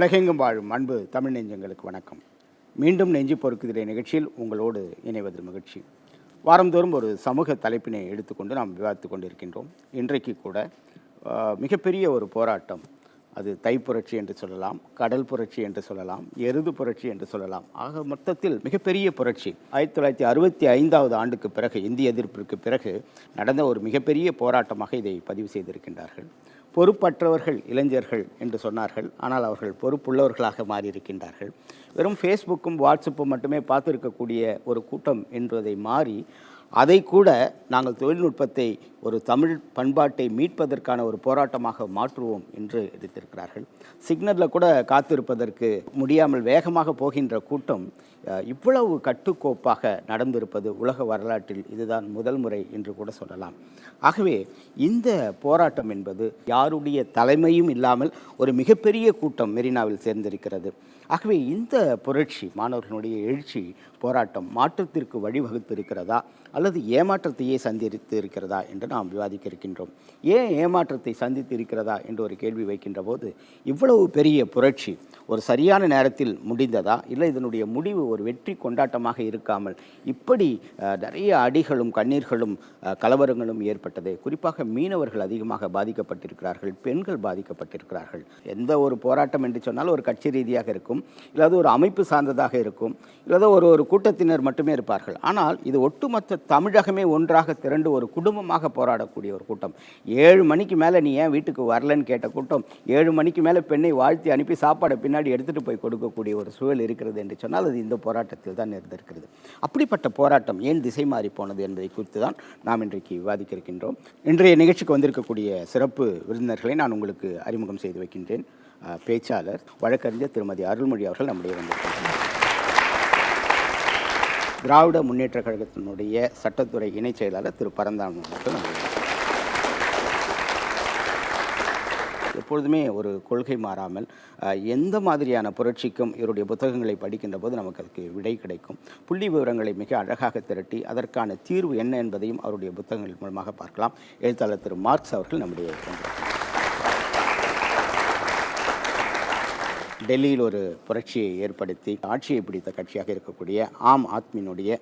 உலகெங்கும் வாழும் அன்பு தமிழ் நெஞ்சங்களுக்கு வணக்கம். மீண்டும் நெஞ்சு பொறுக்குகிற நிகழ்ச்சியில் உங்களோடு இணைவது மகிழ்ச்சி. வாரந்தோறும் ஒரு சமூக தலைப்பினை எடுத்துக்கொண்டு நாம் விவாதித்து கொண்டிருக்கின்றோம். இன்றைக்கு கூட மிகப்பெரிய ஒரு போராட்டம், அது தை புரட்சி என்று சொல்லலாம், கடல் புரட்சி என்று சொல்லலாம், எருது புரட்சி என்று சொல்லலாம். ஆக மொத்தத்தில் மிகப்பெரிய புரட்சி 1965 ஆண்டுக்கு பிறகு, இந்திய எதிர்ப்பிற்கு பிறகு நடந்த ஒரு மிகப்பெரிய போராட்டமாக இதை பதிவு செய்திருக்கின்றார்கள். பொறுப்பற்றவர்கள் இளைஞர்கள் என்று சொன்னார்கள், ஆனால் அவர்கள் பொறுப்புள்ளவர்களாக மாறியிருக்கின்றார்கள். வெறும் ஃபேஸ்புக்கும் வாட்ஸ்அப்பும் மட்டுமே பார்த்துருக்கக்கூடிய ஒரு கூட்டம் என்பதை மாறி, அதை கூட நாங்கள் தொழில்நுட்பத்தை ஒரு தமிழ் பண்பாட்டை மீட்பதற்கான ஒரு போராட்டமாக மாற்றுவோம் என்று எடுத்திருக்கிறார்கள். சிக்னலில் கூட காத்திருப்பதற்கு முடியாமல் வேகமாக போகின்ற கூட்டம் இவ்வளவு கட்டுக்கோப்பாக நடந்திருப்பது உலக வரலாற்றில் இதுதான் முதல் முறை என்று கூட சொல்லலாம். ஆகவே இந்த போராட்டம் என்பது யாருடைய தலைமையும் இல்லாமல் ஒரு மிகப்பெரிய கூட்டம் மெரினாவில் சேர்ந்திருக்கிறது. ஆகவே இந்த புரட்சி, மாணவர்களுடைய எழுச்சி போராட்டம் மாற்றத்திற்கு வழிவகுத்திருக்கிறதா அல்லது ஏமாற்றத்தையே சந்தித்து இருக்கிறதா என்று நாம் விவாதிக்க இருக்கின்றோம். ஏன் ஏமாற்றத்தை சந்தித்து இருக்கிறதா என்று ஒரு கேள்வி வைக்கின்ற போது, இவ்வளவு பெரிய புரட்சி ஒரு சரியான நேரத்தில் முடிந்ததா, இல்லை இதனுடைய முடிவு ஒரு வெற்றி கொண்டாட்டமாக இருக்காமல் இப்படி நிறைய அடிகளும் கண்ணீர்களும் கலவரங்களும் ஏற்பட்டது. குறிப்பாக மீனவர்கள் அதிகமாக பாதிக்கப்பட்டிருக்கிறார்கள், பெண்கள் பாதிக்கப்பட்டிருக்கிறார்கள். எந்த ஒரு போராட்டம் என்று சொன்னால் ஒரு கட்சி ரீதியாக இருக்கும், இல்லாத ஒரு அமைப்பு சார்ந்ததாக இருக்கும், இல்லாத ஒரு கூட்டத்தினர் மட்டுமே இருப்பார்கள். ஆனால் இது ஒட்டுமொத்த தமிழகமே ஒன்றாக திரண்டு ஒரு குடும்பமாக போராடக்கூடிய ஒரு கூட்டம். 7 மணிக்கு மேலே நீ ஏன் வீட்டுக்கு வரலன்னு கேட்ட கூட்டம் 7 மணிக்கு மேலே பெண்ணை வாழ்த்தி அனுப்பி சாப்பாடை பின்னாடி எடுத்துகிட்டு போய் கொடுக்கக்கூடிய ஒரு சூழல் இருக்கிறது என்று சொன்னால் அது இந்த போராட்டத்தில் தான் இருந்திருக்கிறது. அப்படிப்பட்ட போராட்டம் ஏன் திசை மாறி போனது என்பதை குறித்து தான் நாம் இன்றைக்கு விவாதிக்க இருக்கின்றோம். இன்றைய நிகழ்ச்சிக்கு வந்திருக்கக்கூடிய சிறப்பு விருந்தினர்களை நான் உங்களுக்கு அறிமுகம் செய்து வைக்கின்றேன். பேச்சாளர் வழக்கறிஞர் திருமதி அருள்மொழி அவர்கள் நம்முடைய வந்திருக்கின்றனர். திராவிட முன்னேற்ற கழகத்தினுடைய சட்டத்துறை இணைச் செயலாளர் திரு பரந்தாமன் அவர்கள் நம்முடைய. எப்பொழுதுமே ஒரு கொள்கை மாறாமல் எந்த மாதிரியான புரட்சிக்கும் இவருடைய புத்தகங்களை படிக்கின்ற போது நமக்கு அதுக்கு விடை கிடைக்கும். புள்ளி விவரங்களை மிக அழகாக திரட்டி அதற்கான தீர்வு என்ன என்பதையும் அவருடைய புத்தகங்கள் மூலமாக பார்க்கலாம். எழுத்தாளர் திரு மார்க்ஸ் அவர்கள் நம்முடைய. டெல்லியில் ஒரு புரட்சியை ஏற்படுத்தி ஆட்சியை பிடித்த கட்சியாக இருக்கக்கூடிய ஆம் ஆத்மியினுடைய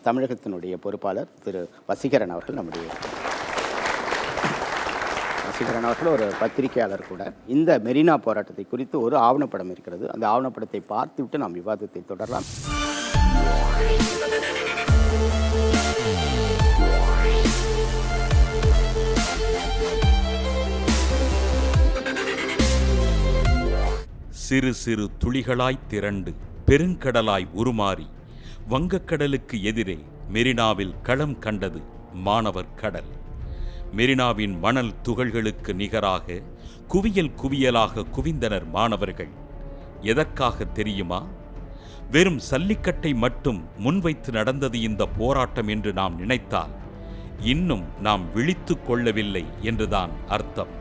தமிழகத்தினுடைய பொறுப்பாளர் திரு வசீகரன் அவர்கள் நம்முடைய. வசீகரன் அவர்கள் ஒரு பத்திரிகையாளர் கூட. இந்த மெரினா போராட்டத்தை குறித்து ஒரு ஆவணப்படம் இருக்கிறது. அந்த ஆவணப்படத்தை பார்த்துவிட்டு நாம் விவாதத்தை தொடரலாம். சிறு சிறு துளிகளாய் திரண்டு பெருங்கடலாய் உருமாறி வங்கக்கடலுக்கு எதிரே மெரினாவில் களம் கண்டது மாணவர் கடல். மெரினாவின் மணல் துகள்களுக்கு நிகராக குவியல் குவியலாக குவிந்தனர் மாணவர்கள். எதற்காக தெரியுமா? வெறும் சல்லிக்கட்டை மட்டும் முன்வைத்து நடந்தது இந்த போராட்டம் என்று நாம் நினைத்தால் இன்னும் நாம் விழித்து கொள்ளவில்லை என்றுதான் அர்த்தம்.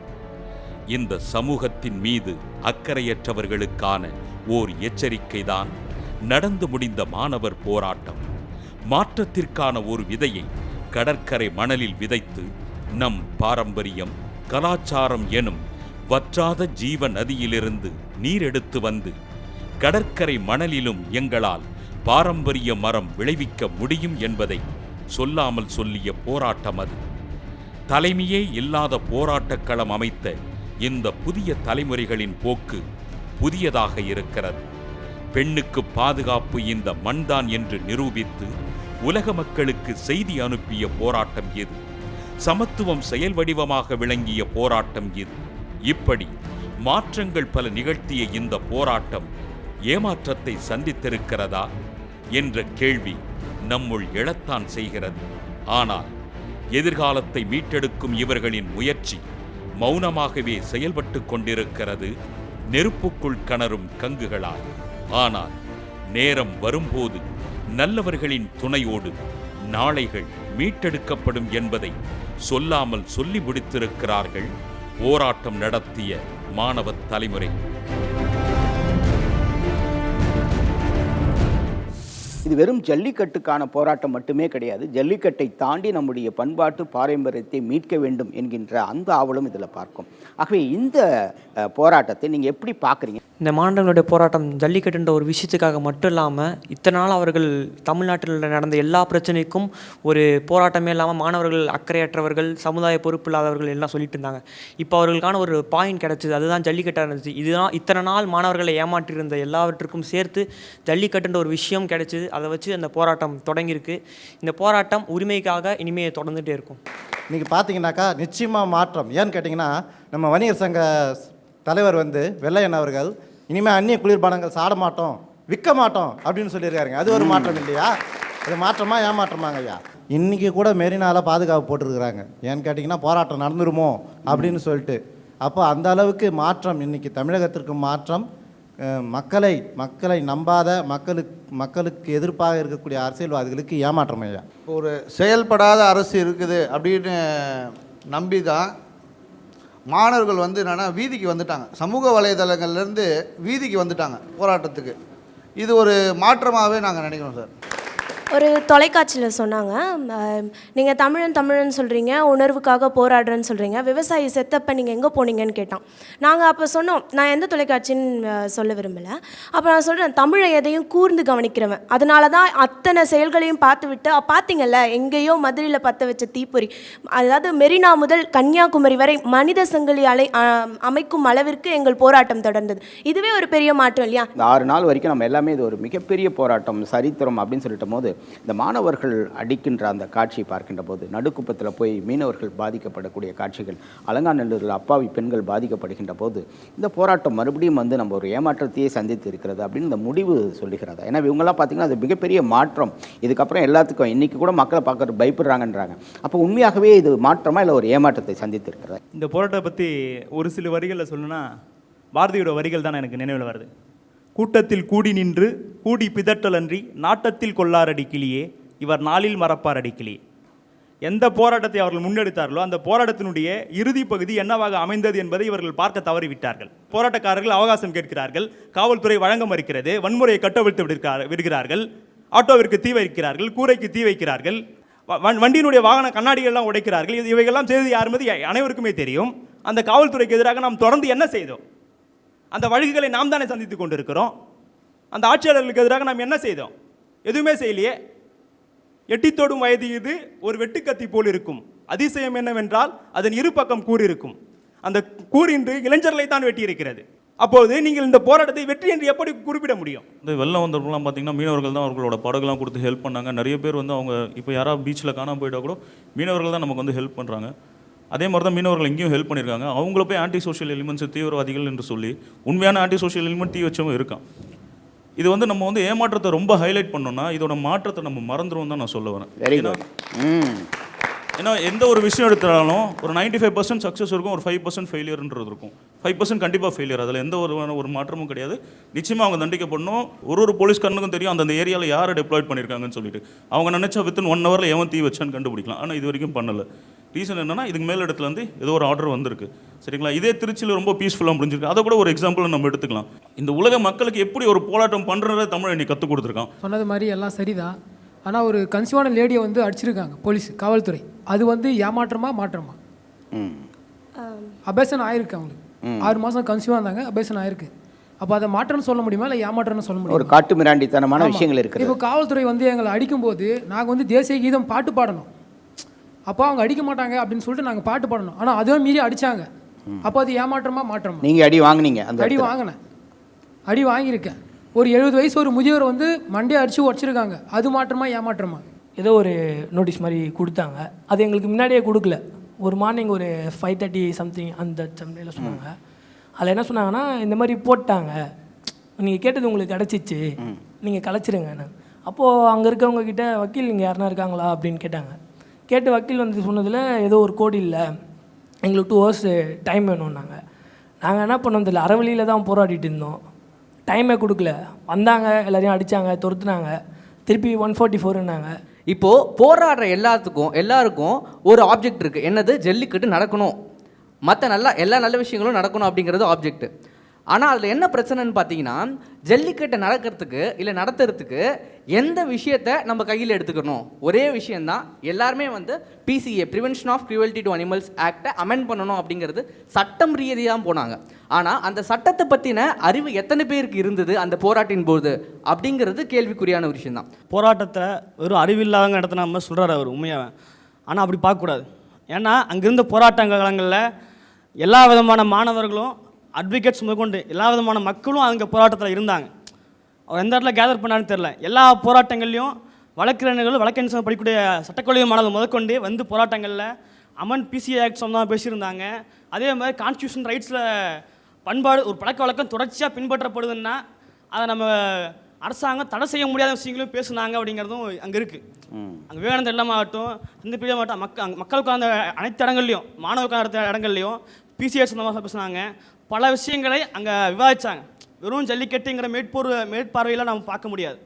இந்த சமூகத்தின் மீது அக்கறையற்றவர்களுக்கான ஓர் எச்சரிக்கைதான் நடந்து முடிந்த மாணவர் போராட்டம். மாற்றத்திற்கான ஒரு விதையை கடற்கரை மணலில் விதைத்து நம் பாரம்பரியம், கலாச்சாரம் எனும் வற்றாத ஜீவ நதியிலிருந்து நீர் எடுத்து வந்து கடற்கரை மணலிலும் எங்களால் பாரம்பரிய மரம் விளைவிக்க முடியும் என்பதை சொல்லாமல் சொல்லிய போராட்டம் அது. தலைமையே இல்லாத போராட்டக் களம் அமைத்த இந்த புதிய தலைமுறைகளின் போக்கு புதியதாக இருக்கிறது. பெண்ணுக்கு பாதுகாப்பு இந்த மண்தான் என்று நிரூபித்து உலக மக்களுக்கு செய்தி அனுப்பிய போராட்டம் இது. சமத்துவம் செயல் வடிவமாக விளங்கிய போராட்டம் இது. இப்படி மாற்றங்கள் பல நிகழ்த்திய இந்த போராட்டம் ஏமாற்றத்தை சந்தித்திருக்கிறதா என்ற கேள்வி நம்முள் எழத்தான் செய்கிறது. ஆனால் எதிர்காலத்தை மீட்டெடுக்கும் இவர்களின் முயற்சி மௌனமாகவே செயல்பட்டு கொண்டிருக்கிறது, நெருப்புக்குள் கனரும் கங்குகளால். ஆனால் நேரம் வரும்போது நல்லவர்களின் துணையோடு நாளைகள் மீட்டெடுக்கப்படும் என்பதை சொல்லாமல் சொல்லி முடித்திருக்கிறார்கள் போராட்டம் நடத்திய மாணவ தலைமுறை. இது வெறும் ஜல்லிக்கட்டுக்கான போராட்டம் மட்டுமே கிடையாது. ஜல்லிக்கட்டை தாண்டி நம்முடைய பண்பாட்டு பாரம்பரியத்தை மீட்க வேண்டும் என்கின்ற அந்த ஆவலும் இதில் பார்க்கும். ஆகவே இந்த போராட்டத்தை நீங்கள் எப்படி பார்க்குறீங்க? இந்த மாணவர்களுடைய போராட்டம் ஜல்லிக்கட்டுன்ற ஒரு விஷயத்துக்காக மட்டும் இல்லாமல் இத்தனை நாள் அவர்கள் தமிழ்நாட்டில் நடந்த எல்லா பிரச்சனைக்கும் ஒரு போராட்டமே இல்லாமல் மாணவர்கள் அக்கறையற்றவர்கள் சமுதாய பொறுப்பு இல்லாதவர்கள் எல்லாம் சொல்லிட்டு இருந்தாங்க. இப்போ அவர்களுக்கான ஒரு பாயிண்ட் கிடச்சிது, அதுதான் ஜல்லிக்கட்டாக இருந்துச்சு. இதுதான் இத்தனை நாள் மாணவர்களை ஏமாற்றியிருந்த எல்லாவற்றுக்கும் சேர்த்து ஜல்லிக்கட்டுன்ற ஒரு விஷயம் கிடச்சிது. அதை வச்சு அந்த போராட்டம் தொடங்கியிருக்கு. இந்த போராட்டம் உரிமைக்காக இனிமேல் தொடர்ந்துகிட்டே இருக்கும். இன்றைக்கி பார்த்தீங்கன்னாக்கா நிச்சயமாக மாற்றம். ஏன்னு கேட்டிங்கன்னா, நம்ம வணிகர் சங்க தலைவர் வெள்ளையன் அவர்கள் இனிமேல் அந்நிய குளிர்பானங்கள் சாட மாட்டோம், விற்க மாட்டோம் அப்படின்னு சொல்லியிருக்காருங்க. அது ஒரு மாற்றம் இல்லையா? அது மாற்றமா ஏமாற்றமாங்க ஐயா? இன்றைக்கி கூட மெரினால பாதுகாப்பு போட்டிருக்கிறாங்க. ஏன்னு கேட்டிங்கன்னா, போராட்டம் நடந்துருமோ அப்படின்னு சொல்லிட்டு. அப்போ அந்த அளவுக்கு மாற்றம் இன்றைக்கி தமிழகத்திற்கு மாற்றம். மக்களை நம்பாத மக்களுக்கு எதிர்ப்பாக இருக்கக்கூடிய அரசியல்வாதிகளுக்கு ஏமாற்றம் ஐயா. ஒரு செயல்படாத அரசு இருக்குது அப்படின்னு நம்பி தான் மாணவர்கள் என்னென்னா வீதிக்கு வந்துட்டாங்க. சமூக வலைதளங்கள்லேருந்து வீதிக்கு வந்துட்டாங்க போராட்டத்துக்கு. இது ஒரு மாற்றமாகவே நாங்கள் நினைக்கிறோம் சார். ஒரு தொலைக்காட்சியில் சொன்னாங்க, நீங்கள் தமிழன் சொல்கிறீங்க, உணர்வுக்காக போராடுறேன்னு சொல்கிறீங்க, விவசாயி செத்தப்ப நீங்கள் எங்கே போனீங்கன்னு கேட்டான். நாங்கள் அப்போ சொன்னோம், நான் எந்த தொலைக்காட்சின்னு சொல்ல விரும்பலை. அப்போ நான் சொல்கிறேன், தமிழை எதையும் கூர்ந்து கவனிக்கிறவன், அதனால தான் அத்தனை செயல்களையும் பார்த்துவிட்டு பார்த்தீங்கல்ல எங்கேயோ மதுரையில் பற்ற வச்ச தீப்பொறி, அதாவது மெரினா முதல் கன்னியாகுமரி வரை மனித சங்கிலி அமைக்கும் அளவிற்கு எங்கள் போராட்டம் தொடர்ந்தது. இதுவே ஒரு பெரிய மாற்றம் இல்லையா? இந்த 6 நாள் வரைக்கும் நம்ம எல்லாமே இது ஒரு மிகப்பெரிய போராட்டம், சரித்திரம் அப்படின்னு சொல்லிட்ட போது இந்த மாணவர்கள் அடிக்கின்ற அந்த காட்சியை பார்க்கின்ற போது, நடுக்குப்பத்தில் போய் மீனவர்கள் பாதிக்கப்படக்கூடிய காட்சிகள், அலங்காநல்லூரில் அப்பாவி பெண்கள் பாதிக்கப்படுகின்ற போது, இந்த போராட்டம் மறுபடியும் நம்ம ஒரு ஏமாற்றத்தையே சந்தித்து இருக்கிறது அப்படின்னு இந்த முடிவு சொல்லுகிறதா? ஏன்னா இவங்கெல்லாம் பார்த்தீங்கன்னா அது மிகப்பெரிய மாற்றம். இதுக்கப்புறம் எல்லாத்துக்கும் இன்றைக்கி கூட மக்களை பார்க்க பயப்படுறாங்கன்றாங்க. அப்போ உண்மையாகவே இது மாற்றமா இல்லை ஒரு ஏமாற்றத்தை சந்தித்து இருக்கிறதா? இந்த போராட்டத்தை பற்றி ஒரு சில வரிகளில் சொல்லணும்னா, பாரதியோட வரிகள் தான் எனக்கு நினைவில் வருது. கூட்டத்தில் கூடி நின்று கூடி பிதற்றலன்றி நாட்டத்தில் கொள்ளாரடி கிளியே, இவர் நாளில் மறப்பாரடி கிளியே. எந்த போராட்டத்தை அவர்கள் முன்னெடுத்தார்களோ அந்த போராட்டத்தினுடைய இறுதி பகுதி என்னவாக அமைந்தது என்பதை இவர்கள் பார்க்க தவறிவிட்டார்கள். போராட்டக்காரர்கள் அவகாசம் கேட்கிறார்கள், காவல்துறை வழங்க மறுக்கிறது, வன்முறையை கட்டவிழ்த்து விடுகிறார்கள், ஆட்டோவிற்கு தீ வைக்கிறார்கள், கூரைக்கு தீ வைக்கிறார்கள், வண்டியினுடைய வாகன கண்ணாடிகள்லாம் உடைக்கிறார்கள். இவைகள்லாம் செய்து யார் மீது அனைவருக்குமே தெரியும். அந்த காவல்துறைக்கு எதிராக நாம் தொடர்ந்து என்ன செய்தோம்? அந்த வழக்குகளை நாம் தானே சந்தித்துக் கொண்டிருக்கிறோம். அந்த ஆட்சியாளர்களுக்கு எதிராக நாம் என்ன செய்தோம்? எதுவுமே செய்யலையே. எட்டித்தோடும் வயது இது ஒரு வெட்டுக்கத்தி போல் இருக்கும். அதிசயம் என்னவென்றால் அதன் இரு பக்கம் கூறு இருக்கும். அந்த கூறு இன்று இளைஞர்களை தான் வெட்டி இருக்கிறது. அப்போது நீங்கள் இந்த போராட்டத்தை வெற்றி என்று எப்படி குறிப்பிட முடியும்? இந்த வெள்ளம் வந்தவர்கள்லாம் பார்த்தீங்கன்னா மீனவர்கள் தான் அவர்களோட படகுலாம் கொடுத்து ஹெல்ப் பண்ணாங்க. நிறைய பேர் அவங்க இப்போ யாராவது பீச்சில் காணாமல் போயிட்டா கூட மீனவர்கள் தான் நமக்கு ஹெல்ப் பண்ணுறாங்க. அதே மாதிரி தான் மீனவர்கள் எங்கேயும் ஹெல்ப் பண்ணியிருக்காங்க. அவங்கள போய் ஆன்டி சோஷியல் எலிமெண்ட்ஸ் தீவிரவாதிகள் என்று சொல்லி உண்மையான ஆன்டி சோஷியல் எலிமெண்ட் தீ வச்சவங்க இருக்கான். இது நம்ம ஏமாற்றத்தை ரொம்ப ஹைலைட் பண்ணோம்னா இதோட மாற்றத்தை நம்ம மறந்துடும் தான் நான் சொல்ல வரேன். ஏன்னா எந்த ஒரு விஷயம் எடுத்தாலும் ஒரு 95% சக்ஸஸ் இருக்கும், ஒரு 5% ஃபெயிலியர்ன்றது இருக்கும். 5% கண்டிப்பாக ஃபெயிலியர், அதில் எந்த ஒரு மாற்றமும் கிடையாது. நிச்சயமாக அவங்க தண்டிக்கப்படணும். ஒரு போலீஸ் கண்ணுக்கும் தெரியும் அந்த ஏரியாவில் யாரை டெப்ளாய்ட் பண்ணியிருக்காங்கன்னு சொல்லிட்டு. அவங்க நினச்சா வித்தின் 1 ஹவரில் எவன் தீ வச்சான்னு கண்டுபிடிக்கலாம். ஆனால் இது வரைக்கும் பண்ணலை. ரீசன் என்னன்னா, இதுக்கு மேல் இடத்துலேருந்து ஏதோ ஒரு ஆர்டர் வந்திருக்கு. சரிங்களா? இதே திருச்சியில் ரொம்ப பீஸ்ஃபுல்லாக முடிஞ்சிருக்கு. அதை கூட ஒரு எக்ஸாம்பிள் நம்ம எடுத்துக்கலாம். இந்த உலக மக்களுக்கு எப்படி ஒரு போராட்டம் பண்ணுறத தமிழ் இன்னைக்கு கற்றுக் கொடுத்துருக்கான். சொன்னது மாதிரி எல்லாம் சரிதான். ஆனால் ஒரு கன்சியூமான லேடியை அடிச்சிருக்காங்க போலீஸ், காவல்துறை. அது ஏமாற்றமா மாற்றமா? அபேஷன் ஆயிருக்கு. அவங்களுக்கு 6 மாதம் கன்சியூவாக இருந்தாங்க, அபேஷன் ஆயிருக்கு. அப்போ அதை மாற்றம்னு சொல்ல முடியுமா இல்லை ஏமாற்றம்னு சொல்ல முடியும்? ஒரு காட்டு மிராண்டித்தனமான விஷயங்கள் இருக்குது. இப்போ காவல்துறை எங்களை அடிக்கும்போது நாங்கள் தேசிய கீதம் பாட்டு பாடணும். அப்போ அவங்க அடிக்க மாட்டாங்க அப்படின்னு சொல்லிட்டு நாங்கள் பாட்டு பாடணும். ஆனால் அதுவும் மீறி அடித்தாங்க. அப்போ அது ஏமாற்றமா மாற்றமா? நீங்கள் அடி வாங்கினீங்க? அந்த அடி வாங்கினேன், அடி வாங்கியிருக்கேன். ஒரு 70 வயசு ஒரு முதியவர் மண்டையை அடித்து உடச்சிருக்காங்க. அது மாற்றமா ஏமாற்றமா? ஏதோ ஒரு நோட்டீஸ் மாதிரி கொடுத்தாங்க. அது எங்களுக்கு முன்னாடியே கொடுக்கல. ஒரு மார்னிங் ஒரு 5:30 சம்திங் அந்த சம்டையில் சொன்னாங்க. அதில் என்ன சொன்னாங்கன்னா, இந்த மாதிரி போட்டாங்க, நீங்கள் கேட்டது உங்களுக்கு கிடச்சிச்சு, நீங்கள் கலைச்சிருங்க. அப்போது அங்கே இருக்கவங்க கிட்ட வக்கீல் நீங்கள் யாருனா இருக்காங்களா அப்படின்னு கேட்டாங்க. கேட்டு வக்கீல் சொன்னதில் ஏதோ ஒரு கோடி இல்லை, எங்களுக்கு 2 hours டைம் வேணும்னாங்க. நாங்கள் என்ன பண்ணோம் தெரியல, அறவழியில் தான் போராடிட்டு இருந்தோம். டைமே கொடுக்கல. வந்தாங்க, எல்லாரையும் அடித்தாங்க, துரத்துனாங்க. திருப்பி 144ன்னாங்க. இப்போது போராடுற எல்லாருக்கும் ஒரு ஆப்ஜெக்ட் இருக்குது. என்னது? ஜல்லிக்கட்டு நடக்கணும், மற்ற எல்லா நல்ல விஷயங்களும் நடக்கணும் அப்படிங்கிறது ஆப்ஜெக்ட். ஆனால் அதில் என்ன பிரச்சனைன்னு பார்த்தீங்கன்னா, ஜல்லிக்கட்டை நடக்கிறதுக்கு இல்லை நடத்துறதுக்கு எந்த விஷயத்தை நம்ம கையில் எடுத்துக்கணும், ஒரே விஷயந்தான். எல்லாருமே வந்து PCA prevention of cruelty to animals ஆக்டை அமெண்ட் பண்ணணும் அப்படிங்கிறது சட்டம் ரீதியாக போனாங்க. ஆனால் அந்த சட்டத்தை பற்றின அறிவு எத்தனை பேருக்கு இருந்தது அந்த போராட்டின் போது அப்படிங்கிறது கேள்விக்குறியான ஒரு விஷயந்தான். போராட்டத்தை வெறும் அறிவில்லாதவங்க இடத்த நம்ம சொல்கிறார் அவர் உண்மையாக. ஆனால் அப்படி பார்க்கக்கூடாது. ஏன்னா அங்கிருந்த போராட்ட காலங்களில் எல்லா விதமான மாணவர்களும் அட்வொகேட்ஸ் முதற்கொண்டு எல்லா விதமான மக்களும் அங்கே போராட்டத்தில் இருந்தாங்க. அவர் எந்த இடத்துல கேதர் பண்ணான்னு தெரில. எல்லா போராட்டங்கள்லையும் வழக்கறிஞர்கள் வழக்கறிஞர் படிக்கக்கூடிய சட்டக்கல்லூரி மாணவர்கள் முதற்கொண்டு வந்து போராட்டங்களில் PCA ஆக்ட் தான் பேசியிருந்தாங்க. அதே மாதிரி கான்ஸ்டியூஷன் ரைட்ஸில் பண்பாடு ஒரு பழக்க வழக்கம் தொடர்ச்சியாக பின்பற்றப்படுதுன்னா அதை நம்ம அரசாங்கம் தடை செய்ய முடியாத விஷயங்களும் பேசுனாங்க அப்படிங்கிறதும் அங்கே இருக்குது. அங்கே விவேகானந்தர் இல்லமாகட்டும், இந்த பிரியா மாவட்டம் மக்களுக்கு அந்த அனைத்து இடங்கள்லையும் மாணவர்களுக்கான இடங்கள்லையும் PCA சொந்தமாக பேசுனாங்க. பல விஷயங்களை அங்கே விவாதித்தாங்க. வெறும் ஜல்லிக்கட்டுங்கிற மேற்பார்வையில் நம்ம பார்க்க முடியாது.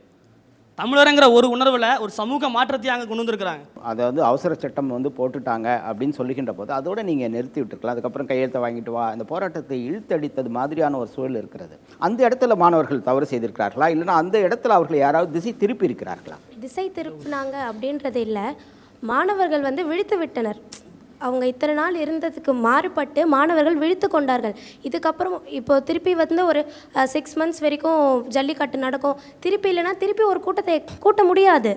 தமிழருங்கிற ஒரு உணர்வில் ஒரு சமூக மாற்றத்தையும் அங்கே கொண்டு வந்திருக்கிறாங்க. அதை அவசர சட்டம் போட்டுட்டாங்க அப்படின்னு சொல்லுகின்ற போது அதோடு நீங்கள் நிறுத்தி விட்டுருக்கலாம். அதுக்கப்புறம் கையெழுத்தை வாங்கிட்டு வா, அந்த போராட்டத்தை இழுத்தடித்தது மாதிரியான ஒரு சூழல் இருக்கிறது. அந்த இடத்துல மாணவர்கள் தவறு செய்திருக்கிறார்களா, இல்லைன்னா அந்த இடத்துல அவர்கள் யாராவது திசை திருப்பி இருக்கிறார்களா? திசை திருப்பினாங்க அப்படின்றது இல்லை, மாணவர்கள் வந்து விழித்து விட்டனர். அவங்க இத்தனை நாள் இருந்ததுக்கு மாறுபட்டு மாணவர்கள் விழித்து கொண்டார்கள். இதுக்கப்புறம் இப்போ திருப்பி வந்து ஒரு 6 months வரைக்கும் ஜல்லிக்கட்டு நடக்கும். திருப்பி இல்லைன்னா திருப்பி ஒரு கூட்டத்தை கூட்ட முடியாது.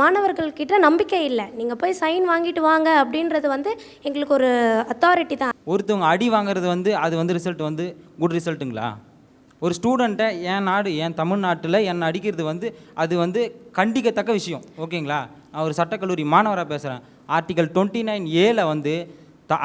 மாணவர்கள்கிட்ட நம்பிக்கை இல்லை. நீங்கள் போய் சைன் வாங்கிட்டு வாங்க அப்படின்றது வந்து எங்களுக்கு ஒரு அத்தாரிட்டி தான். ஒருத்தவங்க அடி வாங்குறது வந்து அது வந்து ரிசல்ட் வந்து குட் ரிசல்ட்டுங்களா? ஒரு ஸ்டூடெண்ட்டை என் நாடு என் தமிழ்நாட்டில் என்னை அடிக்கிறது வந்து அது வந்து கண்டிக்கத்தக்க விஷயம். ஓகேங்களா? நான் ஒரு சட்டக்கல்லூரி மாணவராக பேசுகிறேன். ஆர்டிகல் 29A வந்து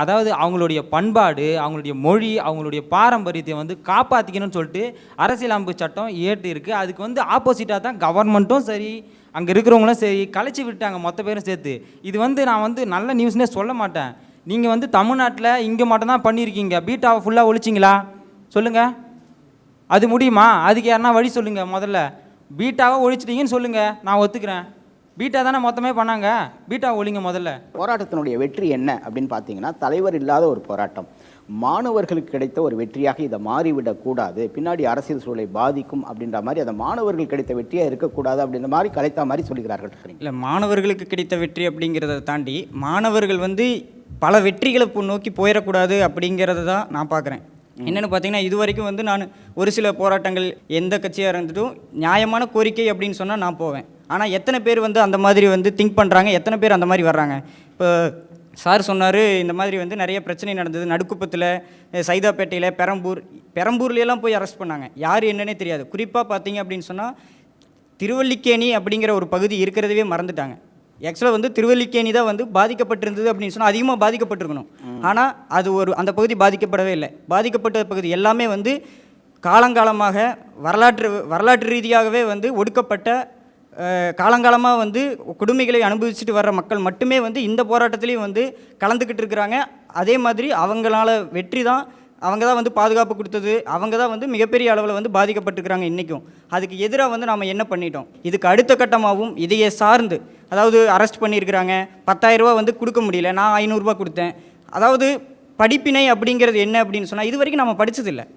அதாவது அவங்களுடைய பண்பாடு, அவங்களுடைய மொழி, அவங்களுடைய பாரம்பரியத்தை வந்து காப்பாற்றிக்கணும்னு சொல்லிட்டு அரசியலமைப்பு சட்டம் இருக்குது. அதுக்கு வந்து ஆப்போசிட்டாக தான் கவர்மெண்ட்டும் சரி அங்கே இருக்கிறவங்களும் சரி கலைச்சி விட்டாங்க மொத்த பேரும் சேர்த்து. இது வந்து நான் வந்து நல்ல நியூஸ்னே சொல்ல மாட்டேன். நீங்கள் வந்து தமிழ்நாட்டில் இங்கே மட்டும்தான் பண்ணியிருக்கீங்க. பீட்டாவை ஃபுல்லாக ஒழிச்சிங்களா சொல்லுங்கள்? அது முடியுமா? அதுக்கு யாருன்னா வழி சொல்லுங்கள். முதல்ல பீட்டாவை ஒழிச்சிட்டீங்கன்னு சொல்லுங்கள், நான் ஒத்துக்கிறேன். பீட்டா தானே மொத்தமே பண்ணாங்க, பீட்டா ஒழிங்க முதல்ல. போராட்டத்தினுடைய வெற்றி என்ன அப்படின்னு பார்த்தீங்கன்னா, தலைவர் இல்லாத ஒரு போராட்டம், மாணவர்களுக்கு கிடைத்த ஒரு வெற்றியாக இதை மாறிவிடக்கூடாது, பின்னாடி அரசியல் சூழலை பாதிக்கும் அப்படின்ற மாதிரி அதை மாணவர்கள் கிடைத்த வெற்றியாக இருக்கக்கூடாது அப்படின்ற மாதிரி கலைத்த மாதிரி சொல்கிறார்கள். இல்லை, மாணவர்களுக்கு கிடைத்த வெற்றி அப்படிங்கிறத தாண்டி மாணவர்கள் வந்து பல வெற்றிகளை நோக்கி போயிடக்கூடாது அப்படிங்கிறத தான் நான் பார்க்குறேன். என்னென்னு பார்த்தீங்கன்னா, இது வரைக்கும் வந்து நான் ஒரு சில போராட்டங்கள் எந்த கட்சியாக இருந்துட்டும் நியாயமான கோரிக்கை அப்படின்னு சொன்னால் நான் போவேன். ஆனால் எத்தனை பேர் வந்து அந்த மாதிரி வந்து திங்க் பண்ணுறாங்க, எத்தனை பேர் அந்த மாதிரி வர்றாங்க? இப்போ சார் சொன்னார், இந்த மாதிரி வந்து நிறைய பிரச்சனை நடந்தது நடுக்குப்பத்தில், சைதாப்பேட்டையில், பெரம்பூர்லையெல்லாம் போய் அரெஸ்ட் பண்ணாங்க. யார் என்னன்னே தெரியாது. குறிப்பாக பார்த்தீங்க அப்படின்னு சொன்னால் திருவல்லிக்கேணி அப்படிங்கிற ஒரு பகுதி இருக்கிறதவே மறந்துட்டாங்க. ஆக்சுவலாக வந்து திருவல்லிக்கேணி தான் வந்து பாதிக்கப்பட்டிருந்தது அப்படின்னு சொன்னால் அதிகமாக பாதிக்கப்பட்டிருக்கணும். ஆனால் அது அந்த பகுதி பாதிக்கப்படவே இல்லை. பாதிக்கப்பட்ட பகுதி எல்லாமே வந்து காலங்காலமாக வரலாற்று ரீதியாகவே வந்து ஒடுக்கப்பட்ட காலங்காலமாக வந்து கொடுமைகளை அனுபவிச்சுட்டு வர்ற மக்கள் மட்டுமே வந்து இந்த போராட்டத்துலேயும் வந்து கலந்துக்கிட்டு இருக்கிறாங்க. அதே மாதிரி அவங்களால வெற்றி தான், அவங்க தான் வந்து பாதுகாப்பு கொடுத்தது, அவங்க தான் வந்து மிகப்பெரிய அளவில் வந்து பாதிக்கப்பட்டிருக்கிறாங்க இன்றைக்கும். அதுக்கு எதிராக வந்து நம்ம என்ன பண்ணிட்டோம்? இதுக்கு அடுத்த கட்டமாகவும் இதையே சார்ந்து, அதாவது அரெஸ்ட் பண்ணியிருக்கிறாங்க, 10,000 ரூபா வந்து கொடுக்க முடியல, நான் 500 ரூபா கொடுத்தேன். அதாவது படிப்பினை அப்படிங்கிறது என்ன அப்படின்னு சொன்னால், இது வரைக்கும் நம்ம படித்ததில்லை,